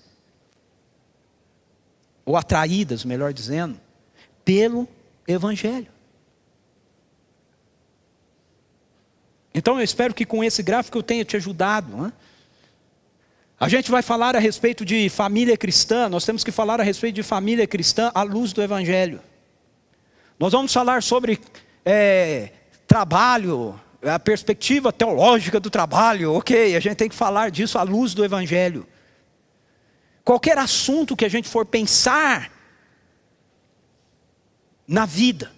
ou atraídas, melhor dizendo, pelo Evangelho. Então eu espero que com esse gráfico eu tenha te ajudado, né? A gente vai falar a respeito de família cristã, nós temos que falar a respeito de família cristã à luz do Evangelho. Nós vamos falar sobre trabalho, a perspectiva teológica do trabalho, ok, a gente tem que falar disso à luz do Evangelho. Qualquer assunto que a gente for pensar na vida,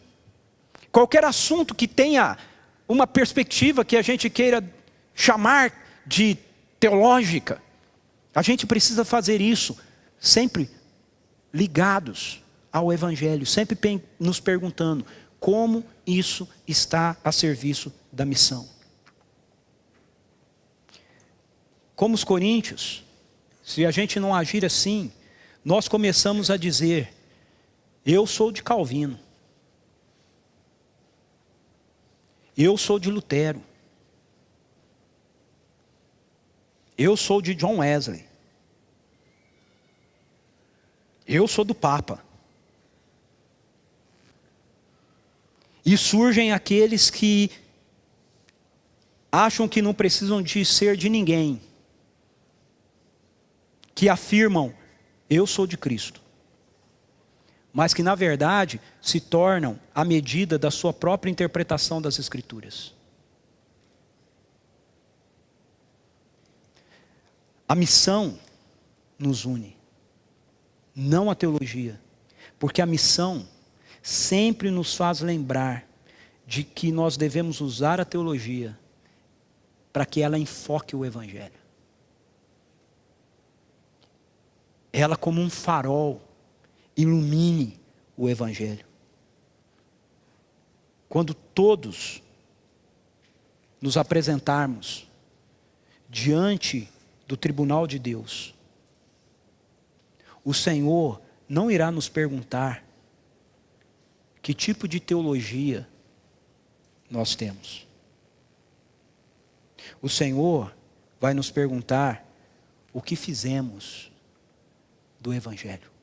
qualquer assunto que tenha uma perspectiva que a gente queira chamar de teológica, a gente precisa fazer isso sempre ligados ao Evangelho, sempre nos perguntando como isso está a serviço da missão. Como os coríntios, se a gente não agir assim, nós começamos a dizer, eu sou de Calvino. Eu sou de Lutero. Eu sou de John Wesley. Eu sou do Papa. E surgem aqueles que acham que não precisam de ser de ninguém, que afirmam, eu sou de Cristo, mas que na verdade se tornam à medida da sua própria interpretação das Escrituras. A missão nos une, não a teologia, porque a missão sempre nos faz lembrar de que nós devemos usar a teologia para que ela enfoque o Evangelho. Ela, como um farol, ilumine o Evangelho. Quando todos nos apresentarmos diante do tribunal de Deus, o Senhor não irá nos perguntar que tipo de teologia nós temos. O Senhor vai nos perguntar o que fizemos do Evangelho.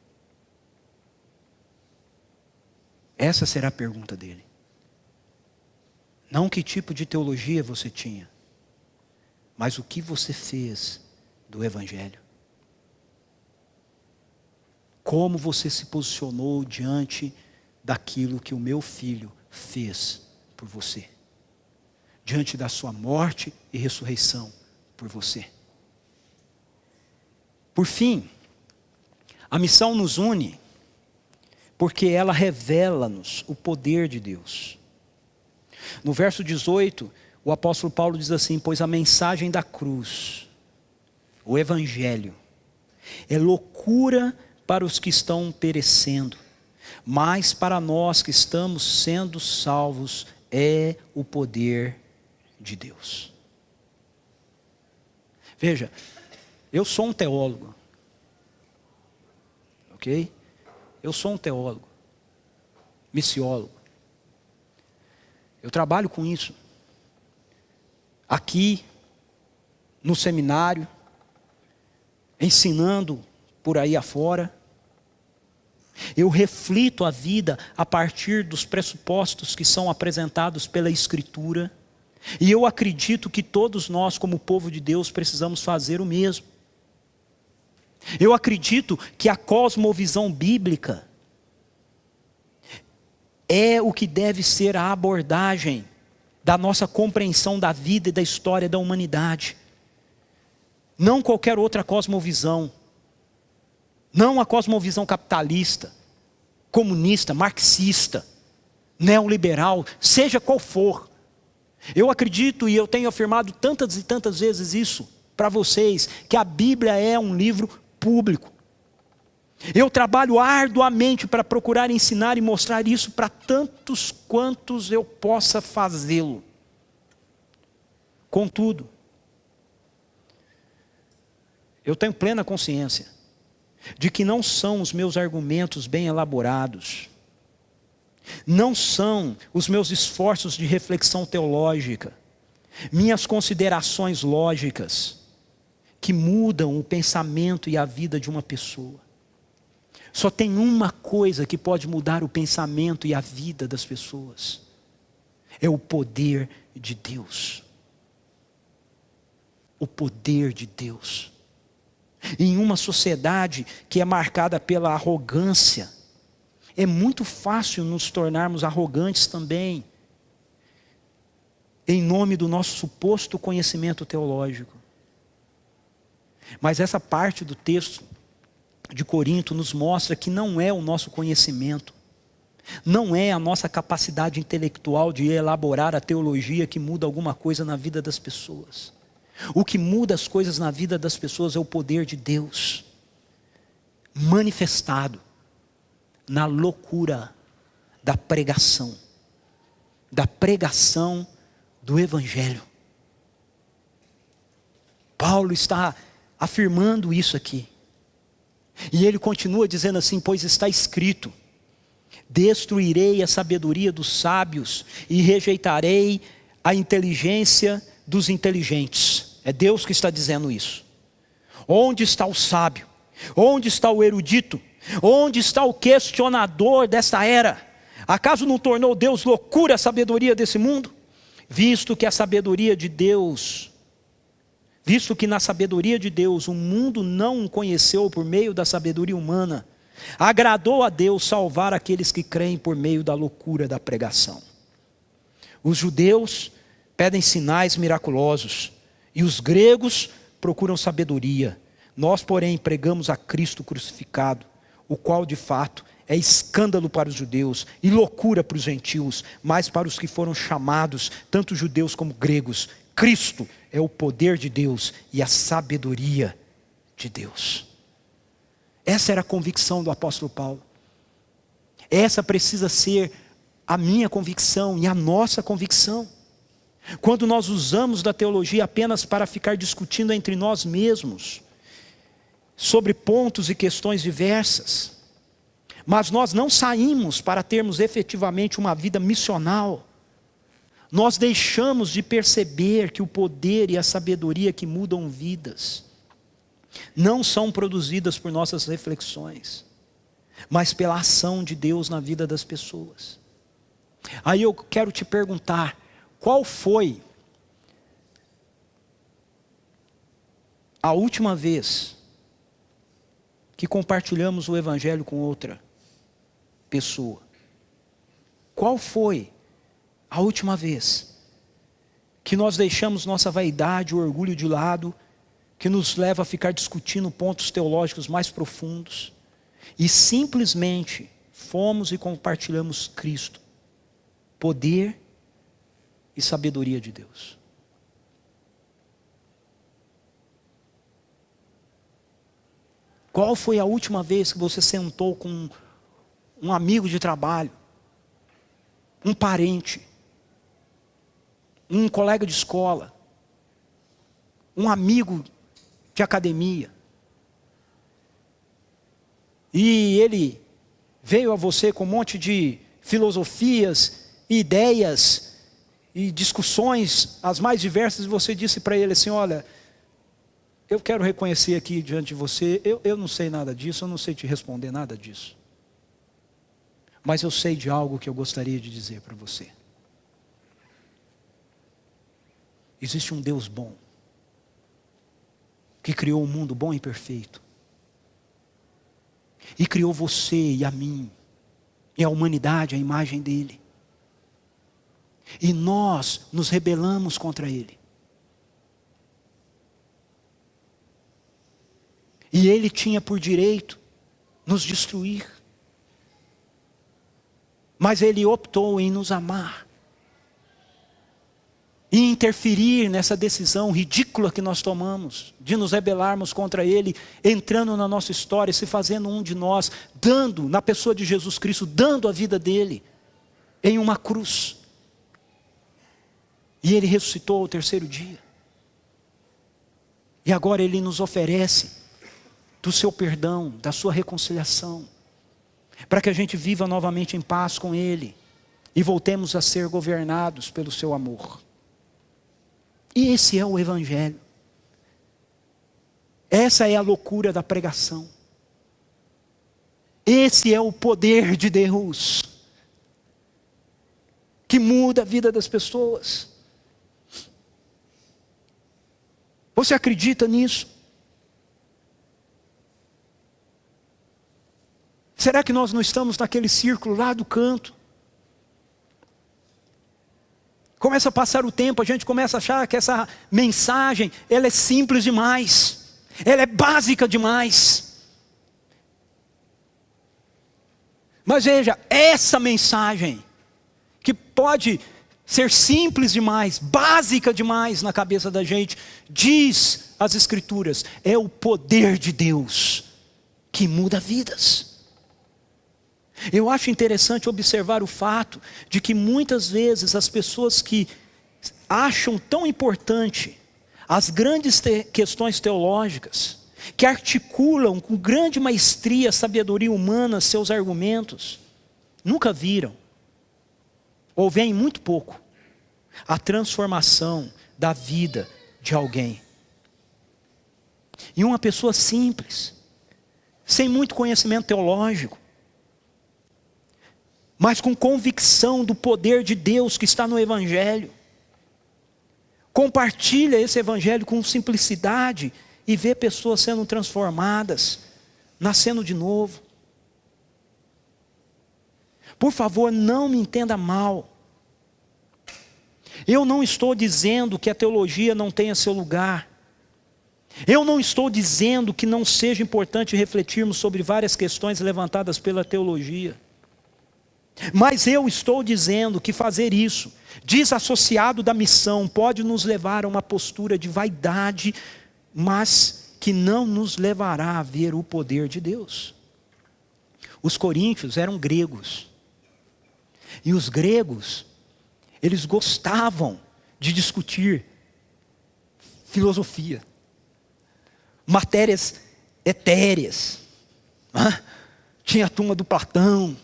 Essa será a pergunta dele. Não que tipo de teologia você tinha, mas o que você fez do Evangelho. Como você se posicionou diante daquilo que o meu filho fez por você. Diante da sua morte e ressurreição por você. Por fim, a missão nos une porque ela revela-nos o poder de Deus. No verso 18, o apóstolo Paulo diz assim: pois a mensagem da cruz, o Evangelho, é loucura para os que estão perecendo, mas para nós que estamos sendo salvos é o poder de Deus. Veja, eu sou um teólogo, ok? Eu sou um teólogo, missiólogo. Eu trabalho com isso. Aqui, no seminário, ensinando por aí afora. Eu reflito a vida a partir dos pressupostos que são apresentados pela Escritura. E eu acredito que todos nós, como povo de Deus, precisamos fazer o mesmo. Eu acredito que a cosmovisão bíblica é o que deve ser a abordagem da nossa compreensão da vida e da história da humanidade. Não qualquer outra cosmovisão. Não a cosmovisão capitalista, comunista, marxista, neoliberal, seja qual for. Eu acredito e eu tenho afirmado tantas e tantas vezes isso para vocês, que a Bíblia é um livro público. Eu trabalho arduamente para procurar ensinar e mostrar isso para tantos quantos eu possa fazê-lo. Contudo, eu tenho plena consciência de que não são os meus argumentos bem elaborados, não são os meus esforços de reflexão teológica, minhas considerações lógicas, que mudam o pensamento e a vida de uma pessoa. Só tem uma coisa que pode mudar o pensamento e a vida das pessoas: é o poder de Deus. O poder de Deus. Em uma sociedade que é marcada pela arrogância, é muito fácil nos tornarmos arrogantes também, em nome do nosso suposto conhecimento teológico. Mas essa parte do texto de Corinto nos mostra que não é o nosso conhecimento, não é a nossa capacidade intelectual de elaborar a teologia que muda alguma coisa na vida das pessoas. O que muda as coisas na vida das pessoas é o poder de Deus, manifestado na loucura da pregação do Evangelho. Paulo está afirmando isso aqui. E ele continua dizendo assim: pois está escrito: destruirei a sabedoria dos sábios e rejeitarei a inteligência dos inteligentes. É Deus que está dizendo isso. Onde está o sábio? Onde está o erudito? Onde está o questionador desta era? Acaso não tornou Deus loucura a sabedoria desse mundo? Visto que na sabedoria de Deus o mundo não o conheceu por meio da sabedoria humana, agradou a Deus salvar aqueles que creem por meio da loucura da pregação. Os judeus pedem sinais miraculosos e os gregos procuram sabedoria. Nós, porém, pregamos a Cristo crucificado, o qual de fato é escândalo para os judeus e loucura para os gentios, mas para os que foram chamados, tanto judeus como gregos, Cristo é o poder de Deus e a sabedoria de Deus. Essa era a convicção do apóstolo Paulo. Essa precisa ser a minha convicção e a nossa convicção. Quando nós usamos da teologia apenas para ficar discutindo entre nós mesmos, sobre pontos e questões diversas, mas nós não saímos para termos efetivamente uma vida missional, nós deixamos de perceber que o poder e a sabedoria que mudam vidas não são produzidas por nossas reflexões, mas pela ação de Deus na vida das pessoas. Aí eu quero te perguntar, qual foi a última vez que compartilhamos o Evangelho com outra pessoa? Qual foi a última vez que nós deixamos nossa vaidade, o orgulho de lado, que nos leva a ficar discutindo pontos teológicos mais profundos, e simplesmente fomos e compartilhamos Cristo, poder e sabedoria de Deus? Qual foi a última vez que você sentou com um amigo de trabalho, um parente, um colega de escola, um amigo de academia, e ele veio a você com um monte de filosofias, ideias e discussões as mais diversas, e você disse para ele assim: olha, eu quero reconhecer aqui diante de você, eu não sei nada disso, eu não sei te responder nada disso, mas eu sei de algo que eu gostaria de dizer para você. Existe um Deus bom, que criou um mundo bom e perfeito, e criou você e a mim, e a humanidade, a imagem dele, e nós nos rebelamos contra ele, e ele tinha por direito nos destruir, mas ele optou em nos amar, e interferir nessa decisão ridícula que nós tomamos, de nos rebelarmos contra ele, entrando na nossa história, se fazendo um de nós, dando, na pessoa de Jesus Cristo, dando a vida dele, em uma cruz, e ele ressuscitou ao terceiro dia, e agora ele nos oferece do seu perdão, da sua reconciliação, para que a gente viva novamente em paz com ele, e voltemos a ser governados pelo seu amor. E esse é o Evangelho. Essa é a loucura da pregação. Esse é o poder de Deus, que muda a vida das pessoas. Você acredita nisso? Será que nós não estamos naquele círculo lá do canto? Começa a passar o tempo, a gente começa a achar que essa mensagem, ela é simples demais, ela é básica demais. Mas veja, essa mensagem, que pode ser simples demais, básica demais na cabeça da gente, diz as Escrituras, é o poder de Deus que muda vidas. Eu acho interessante observar o fato de que muitas vezes as pessoas que acham tão importante as grandes questões teológicas, que articulam com grande maestria, sabedoria humana seus argumentos, nunca viram, ou veem muito pouco, a transformação da vida de alguém. E uma pessoa simples, sem muito conhecimento teológico, mas com convicção do poder de Deus que está no Evangelho, compartilha esse Evangelho com simplicidade e vê pessoas sendo transformadas, nascendo de novo. Por favor, não me entenda mal. Eu não estou dizendo que a teologia não tenha seu lugar. Eu não estou dizendo que não seja importante refletirmos sobre várias questões levantadas pela teologia. Mas eu estou dizendo que fazer isso, desassociado da missão, pode nos levar a uma postura de vaidade, mas que não nos levará a ver o poder de Deus. Os coríntios eram gregos. E os gregos, eles gostavam de discutir filosofia, matérias etéreas. Tinha a turma do Platão,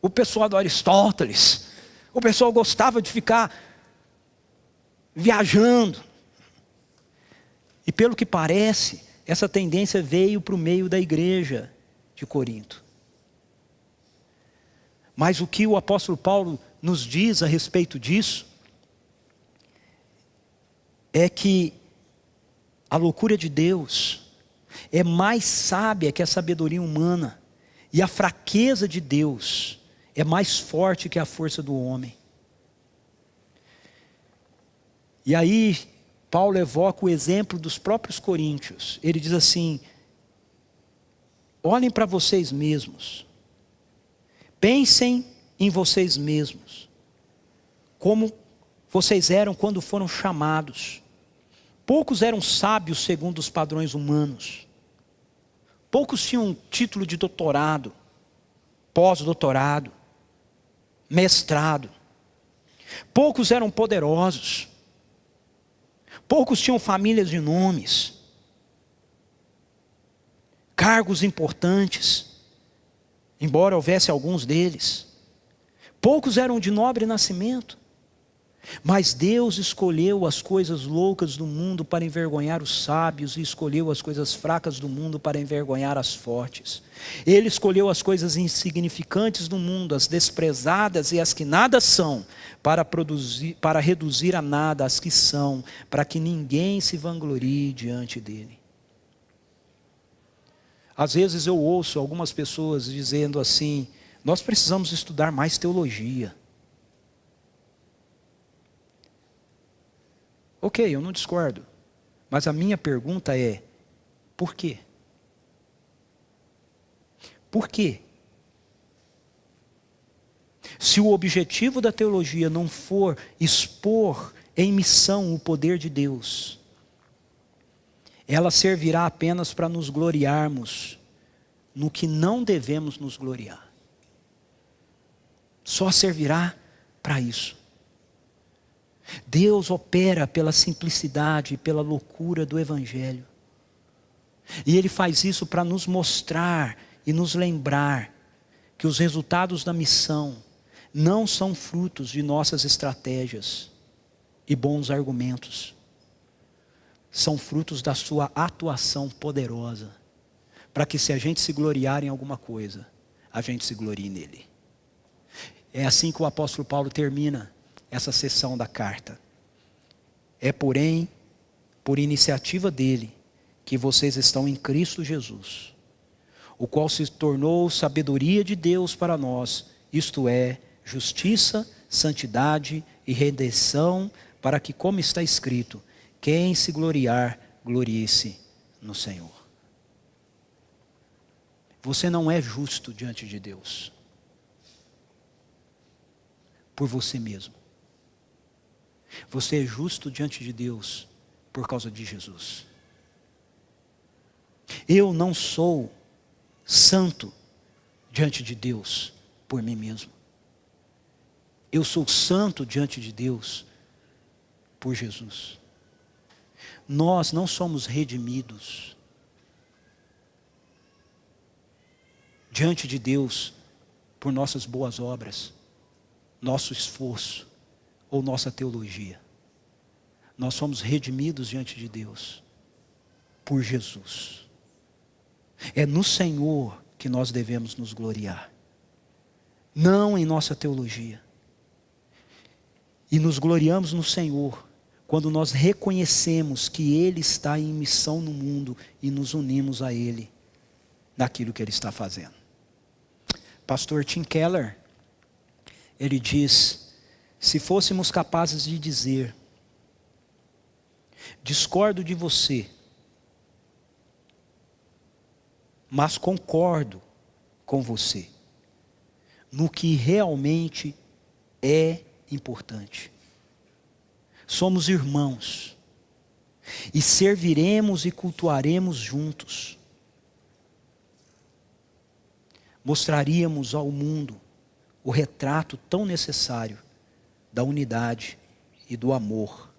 o pessoal do Aristóteles. O pessoal gostava de ficar viajando. E pelo que parece, essa tendência veio para o meio da igreja de Corinto. Mas o que o apóstolo Paulo nos diz a respeito disso é que a loucura de Deus é mais sábia que a sabedoria humana, e a fraqueza de Deus é mais forte que a força do homem. E aí Paulo evoca o exemplo dos próprios coríntios. Ele diz assim: olhem para vocês mesmos, pensem em vocês mesmos, como vocês eram quando foram chamados. Poucos eram sábios segundo os padrões humanos. Poucos tinham título de doutorado, pós-doutorado, mestrado. Poucos eram poderosos. Poucos tinham famílias de nomes, cargos importantes, embora houvesse alguns deles. Poucos eram de nobre nascimento. Mas Deus escolheu as coisas loucas do mundo para envergonhar os sábios, e escolheu as coisas fracas do mundo para envergonhar as fortes. Ele escolheu as coisas insignificantes do mundo, as desprezadas e as que nada são, para reduzir a nada as que são, para que ninguém se vanglorie diante dele. Às vezes eu ouço algumas pessoas dizendo assim: nós precisamos estudar mais teologia. Ok, eu não discordo, mas a minha pergunta é: por quê? Por quê? Se o objetivo da teologia não for expor em missão o poder de Deus, ela servirá apenas para nos gloriarmos no que não devemos nos gloriar. Só servirá para isso. Deus opera pela simplicidade e pela loucura do Evangelho. E Ele faz isso para nos mostrar e nos lembrar que os resultados da missão não são frutos de nossas estratégias e bons argumentos. São frutos da sua atuação poderosa, para que, se a gente se gloriar em alguma coisa, a gente se glorie nele. É assim que o apóstolo Paulo termina essa seção da carta. É, porém, por iniciativa dele, que vocês estão em Cristo Jesus, o qual se tornou sabedoria de Deus para nós, isto é, justiça, santidade e redenção, para que, como está escrito, quem se gloriar, glorie-se no Senhor. Você não é justo diante de Deus por você mesmo. Você é justo diante de Deus por causa de Jesus. Eu não sou santo diante de Deus por mim mesmo. Eu sou santo diante de Deus por Jesus. Nós não somos redimidos diante de Deus por nossas boas obras, nosso esforço, ou nossa teologia. Nós somos redimidos diante de Deus por Jesus. É no Senhor que nós devemos nos gloriar, não em nossa teologia. E nos gloriamos no Senhor quando nós reconhecemos que Ele está em missão no mundo e nos unimos a Ele naquilo que Ele está fazendo. Pastor Tim Keller, ele diz: se fôssemos capazes de dizer, discordo de você, mas concordo com você no que realmente é importante. Somos irmãos e serviremos e cultuaremos juntos. Mostraríamos ao mundo o retrato tão necessário da unidade e do amor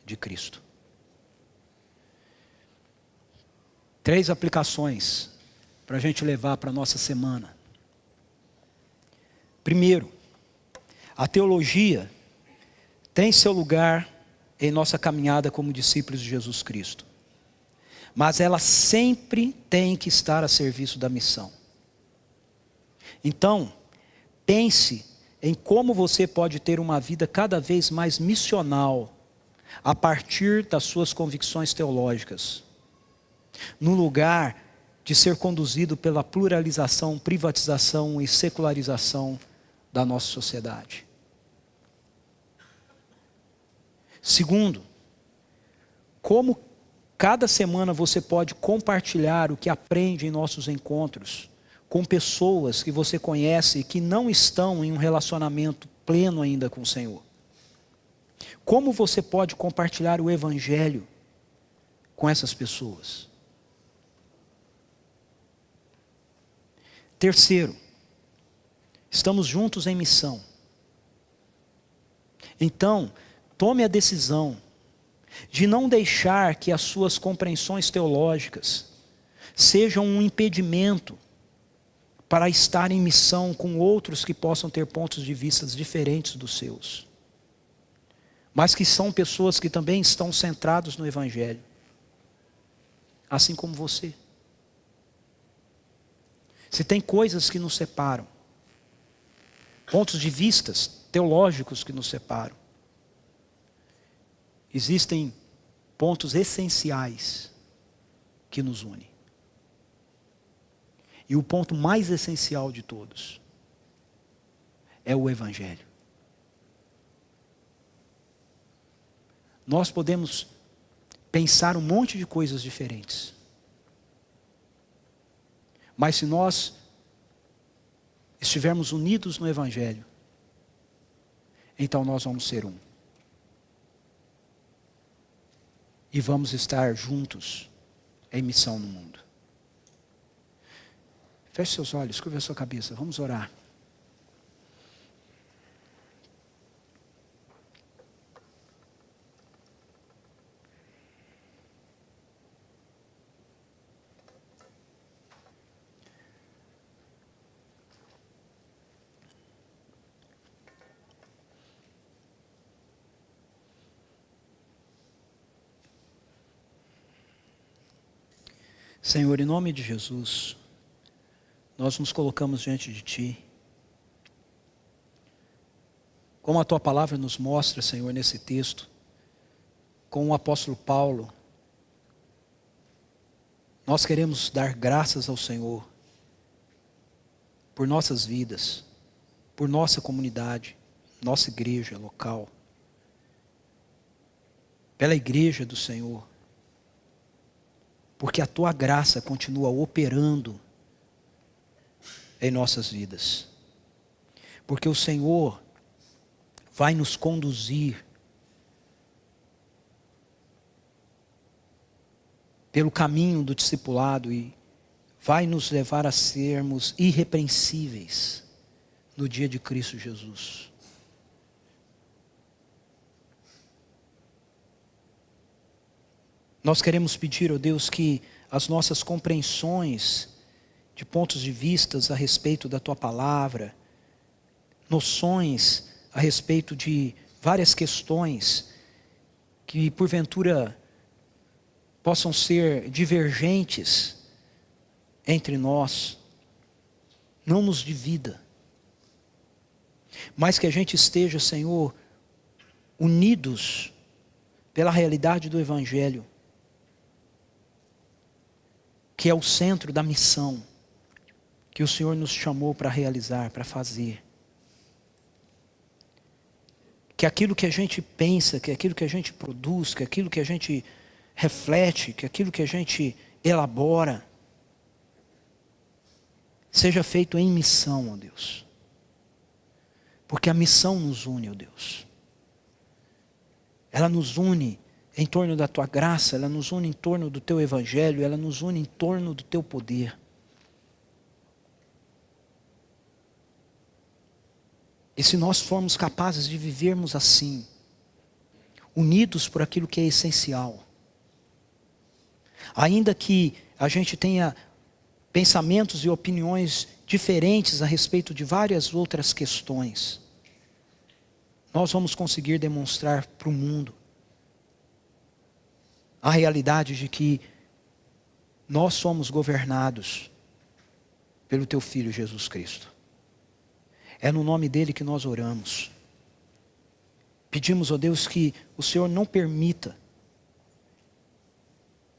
de Cristo. 3 aplicações para a gente levar para a nossa semana. Primeiro, a teologia tem seu lugar em nossa caminhada como discípulos de Jesus Cristo. Mas ela sempre tem que estar a serviço da missão. Então, pense em como você pode ter uma vida cada vez mais missional a partir das suas convicções teológicas, no lugar de ser conduzido pela pluralização, privatização e secularização da nossa sociedade. Segundo, como cada semana você pode compartilhar o que aprende em nossos encontros com pessoas que você conhece e que não estão em um relacionamento pleno ainda com o Senhor. Como você pode compartilhar o Evangelho com essas pessoas? Terceiro, estamos juntos em missão. Então, tome a decisão de não deixar que as suas compreensões teológicas sejam um impedimento para estar em missão com outros que possam ter pontos de vista diferentes dos seus, mas que são pessoas que também estão centrados no Evangelho, assim como você. Se tem coisas que nos separam, pontos de vistas teológicos que nos separam, existem pontos essenciais que nos unem. E o ponto mais essencial de todos é o Evangelho. Nós podemos pensar um monte de coisas diferentes, mas se nós estivermos unidos no Evangelho, então nós vamos ser um. E vamos estar juntos em missão no mundo. Feche seus olhos, curva a sua cabeça, vamos orar. Senhor, em nome de Jesus, nós nos colocamos diante de Ti. Como a Tua palavra nos mostra, Senhor, nesse texto, com o apóstolo Paulo, nós queremos dar graças ao Senhor por nossas vidas, por nossa comunidade, nossa igreja local, pela igreja do Senhor, porque a Tua graça continua operando em nossas vidas, porque o Senhor vai nos conduzir pelo caminho do discipulado e vai nos levar a sermos irrepreensíveis no dia de Cristo Jesus. Nós queremos pedir, ó Deus, que as nossas compreensões de pontos de vistas a respeito da Tua palavra, noções a respeito de várias questões que porventura possam ser divergentes entre nós, não nos divida, mas que a gente esteja, Senhor, unidos pela realidade do Evangelho, que é o centro da missão que o Senhor nos chamou para realizar, para fazer. Que aquilo que a gente pensa, que aquilo que a gente produz, que aquilo que a gente reflete, que aquilo que a gente elabora, seja feito em missão, ó Deus. Porque a missão nos une, ó Deus. Ela nos une em torno da Tua graça, ela nos une em torno do Teu Evangelho, ela nos une em torno do Teu poder. E se nós formos capazes de vivermos assim, unidos por aquilo que é essencial, ainda que a gente tenha pensamentos e opiniões diferentes a respeito de várias outras questões, nós vamos conseguir demonstrar para o mundo a realidade de que nós somos governados pelo Teu Filho Jesus Cristo. É no nome dele que nós oramos. Pedimos, ó Deus, que o Senhor não permita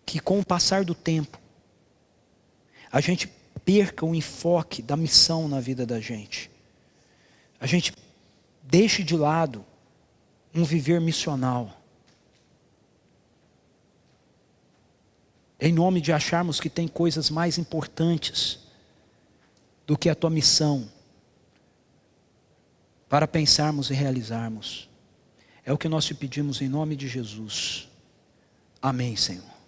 que com o passar do tempo a gente perca o enfoque da missão na vida da gente. A gente deixe de lado um viver missional. Em nome de acharmos que tem coisas mais importantes do que a Tua missão para pensarmos e realizarmos. É o que nós te pedimos em nome de Jesus. Amém, Senhor.